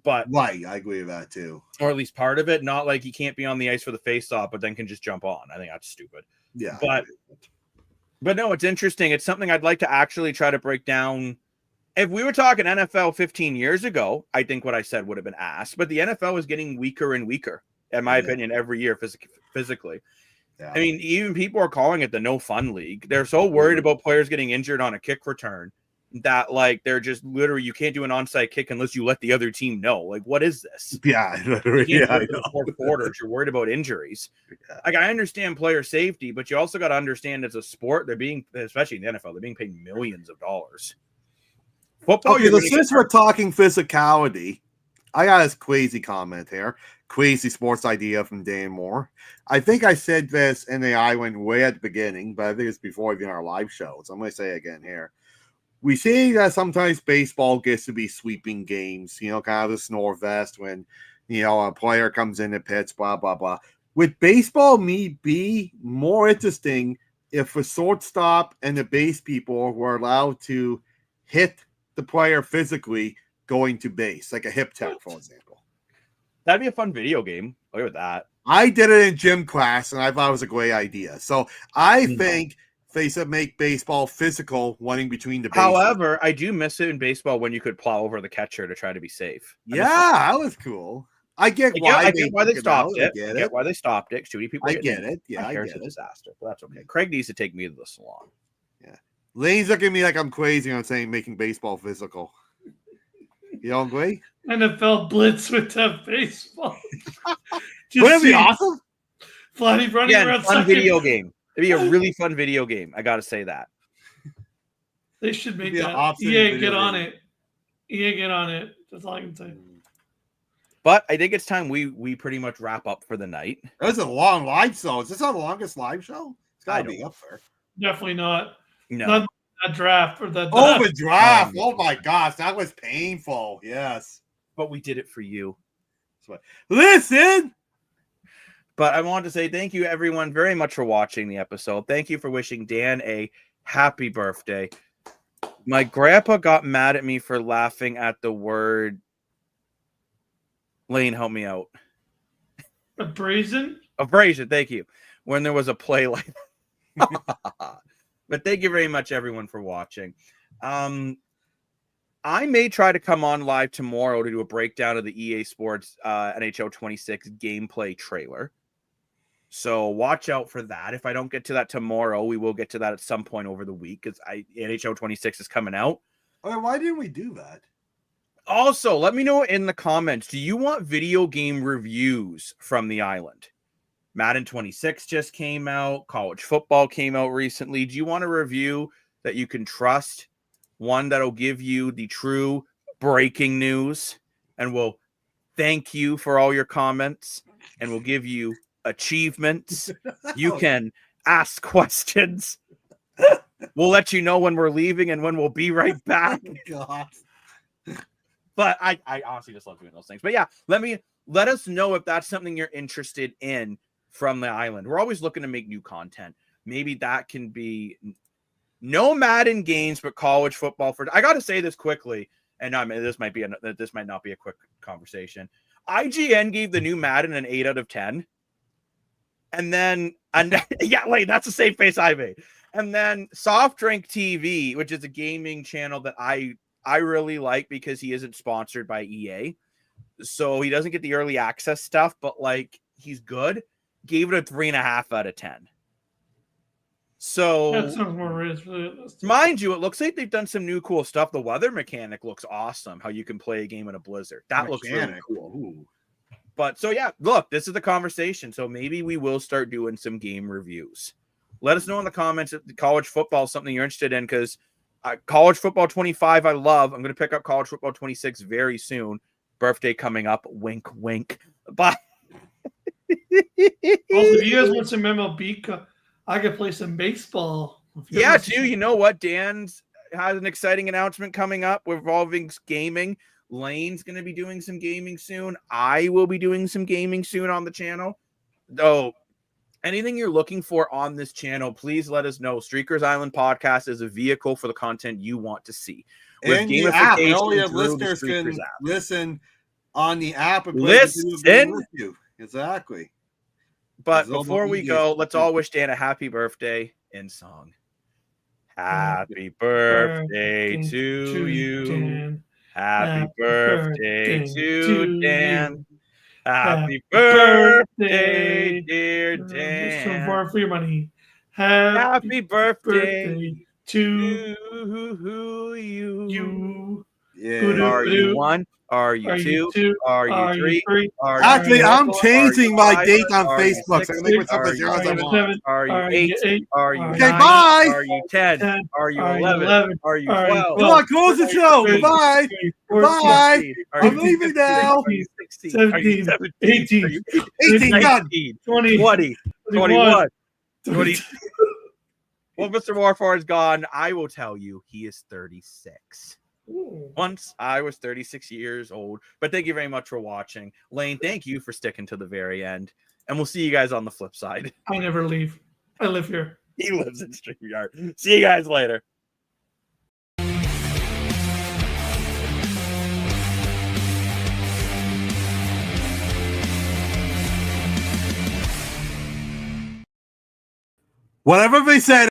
But Right. I agree with that too. or at least part of it, not like he can't be on the ice for the face-off, but then can just jump on. I think that's stupid. Yeah. But no, it's interesting. It's something I'd like to actually try to break down. If we were talking NFL 15 years ago, I think what I said would have been asked. But the NFL is getting weaker and weaker, in my Yeah. opinion, every year physically. Yeah. I mean, even people are calling it the no fun league. They're so worried about players getting injured on a kick return that, like, they're just literally, you can't do an onside kick unless you let the other team know. Like, what is this? yeah. You can't Yeah. do I it in know. the fourth quarters. You're worried about injuries. Yeah. Like, I understand player safety, but you also got to understand it's a sport. They're being, especially in the NFL, they're being paid millions of dollars. Football, Okay, you're so gonna get since we're talking physicality, I got this crazy comment here. Crazy sports idea from Dan Moore. I think I said this in the I went way at the beginning, but I think it's before even our live show. So I'm going to say it again here. We see that sometimes baseball gets to be sweeping games, kind of the snore vest when, a player comes in and pits, blah, blah, blah. Would baseball be more interesting if a shortstop and the base people were allowed to hit the player physically going to base, like a hip tech, for example? That'd be a fun video game. Look at that. I did it in gym class, and I thought it was a great idea. So I Mhm. think they should make baseball physical, running between the bases. However, I do miss it in baseball when you could plow over the catcher to try to be safe. I miss yeah, that was cool. I get it. why I get why they took it stopped out. it. I get I it. get why they stopped it. Too many people. I get get injured. it. Yeah, My I hair's get a it. disaster, but that's okay. Craig needs to take me to the salon. Lane's looking at me like I'm crazy on saying making baseball physical. You don't agree? NFL blitz with that baseball. Wouldn't it be see awesome? Flatty running Again, around fun second. video game. It'd be a really fun video game. I got to say that. They should make Be an that. option EA, video get on game. it. EA, get on it. That's all I can say. But I think it's time we pretty much wrap up for the night. That was a long live show. Is this our longest live show? It's got I to be don't- up there. Definitely not. No. Not that draft or that. Oh, the draft. Oh, Oh, my gosh. That was painful. Yes. But we did it for you. Listen. But I wanted to say thank you, everyone, very much for watching the episode. Thank you for wishing Dan a happy birthday. My grandpa got mad at me for laughing at the word. Lane, help me out. Abrasion. Abrasion, thank you. When there was a play like that. But thank you very much, everyone, for watching. I may try to come on live tomorrow to do a breakdown of the EA Sports NHL 26 gameplay trailer. So watch out for that. If I don't get to that tomorrow, we will get to that at some point over the week because NHL 26 is coming out. Okay, why didn't we do that? Also, let me know in the comments, do you want video game reviews from the island? Madden 26 just came out. College football came out recently. Do you want a review that you can trust? One that'll give you the true breaking news and will thank you for all your comments and will give you achievements. You can ask questions. We'll let you know when we're leaving and when we'll be right back. God. But I honestly just love doing those things. But yeah, let us know if that's something you're interested in from the island. We're always looking to make new content. Maybe that can be no Madden games, but college football. I got to say this quickly, and this might not be a quick conversation. IGN gave the new Madden an 8 out of 10, and then yeah, like that's the same face I made. And then Soft Drink TV, which is a gaming channel that I really like because he isn't sponsored by EA. So he doesn't get the early access stuff, but like he's good. Gave it a 3.5 out of 10. So That sounds more realistic. mind you, it looks like they've done some new cool stuff. The weather mechanic looks awesome. How you can play a game in a blizzard. That looks really cool. Ooh. But so yeah, look, this is the conversation. So maybe we will start doing some game reviews. Let us know in the comments if college football is something you're interested in because college football 25 I love. I'm going to pick up college football 26 very soon. Birthday coming up. Wink, wink. Bye. Also, if you guys want some MLB, I could play some baseball. Yeah, too. You know what? Dan's has an exciting announcement coming up involving gaming. Lane's going to be doing some gaming soon. I will be doing some gaming soon on the channel. Though, anything you're looking for on this channel, please let us know. Streakers Island Podcast is a vehicle for the content you want to see. With And the app, gamification all your through the listeners can Streakers app. listen on the app. And Listen? with you. Exactly. But It's all before about we EA. go, let's all wish Dan a happy birthday in song. Happy birthday to you. Dan. Happy birthday to Dan. Happy Happy birthday, birthday, dear So Dan. for your money. Happy Happy birthday birthday to to you. you. Yeah. Are you one? Are you two? Are you three? Are you Actually, four? I'm Are changing you my five? date on Are you Facebook. So I six? can make myself Are a you zero as I seven? want. Are you Are you eight? eight? Are you Okay, nine? bye. Are you 10? 10? Are you Are you 11? 11? Are you Are you 12? Come on, close the show. Are you Bye. 14, Bye. Are I'm you leaving 15? now. Are you 16? Are you 17, 17? Are you 18 done. 19? 20, 20? 21, 20? Well, Mr. Warfare is gone. I will tell you, he is 36. Once I was 36 years old. But thank you very much for watching. Lane, thank you for sticking to the very end. And we'll see you guys on the flip side. I never leave. I live here. He lives in StreamYard. See you guys later. Whatever they said.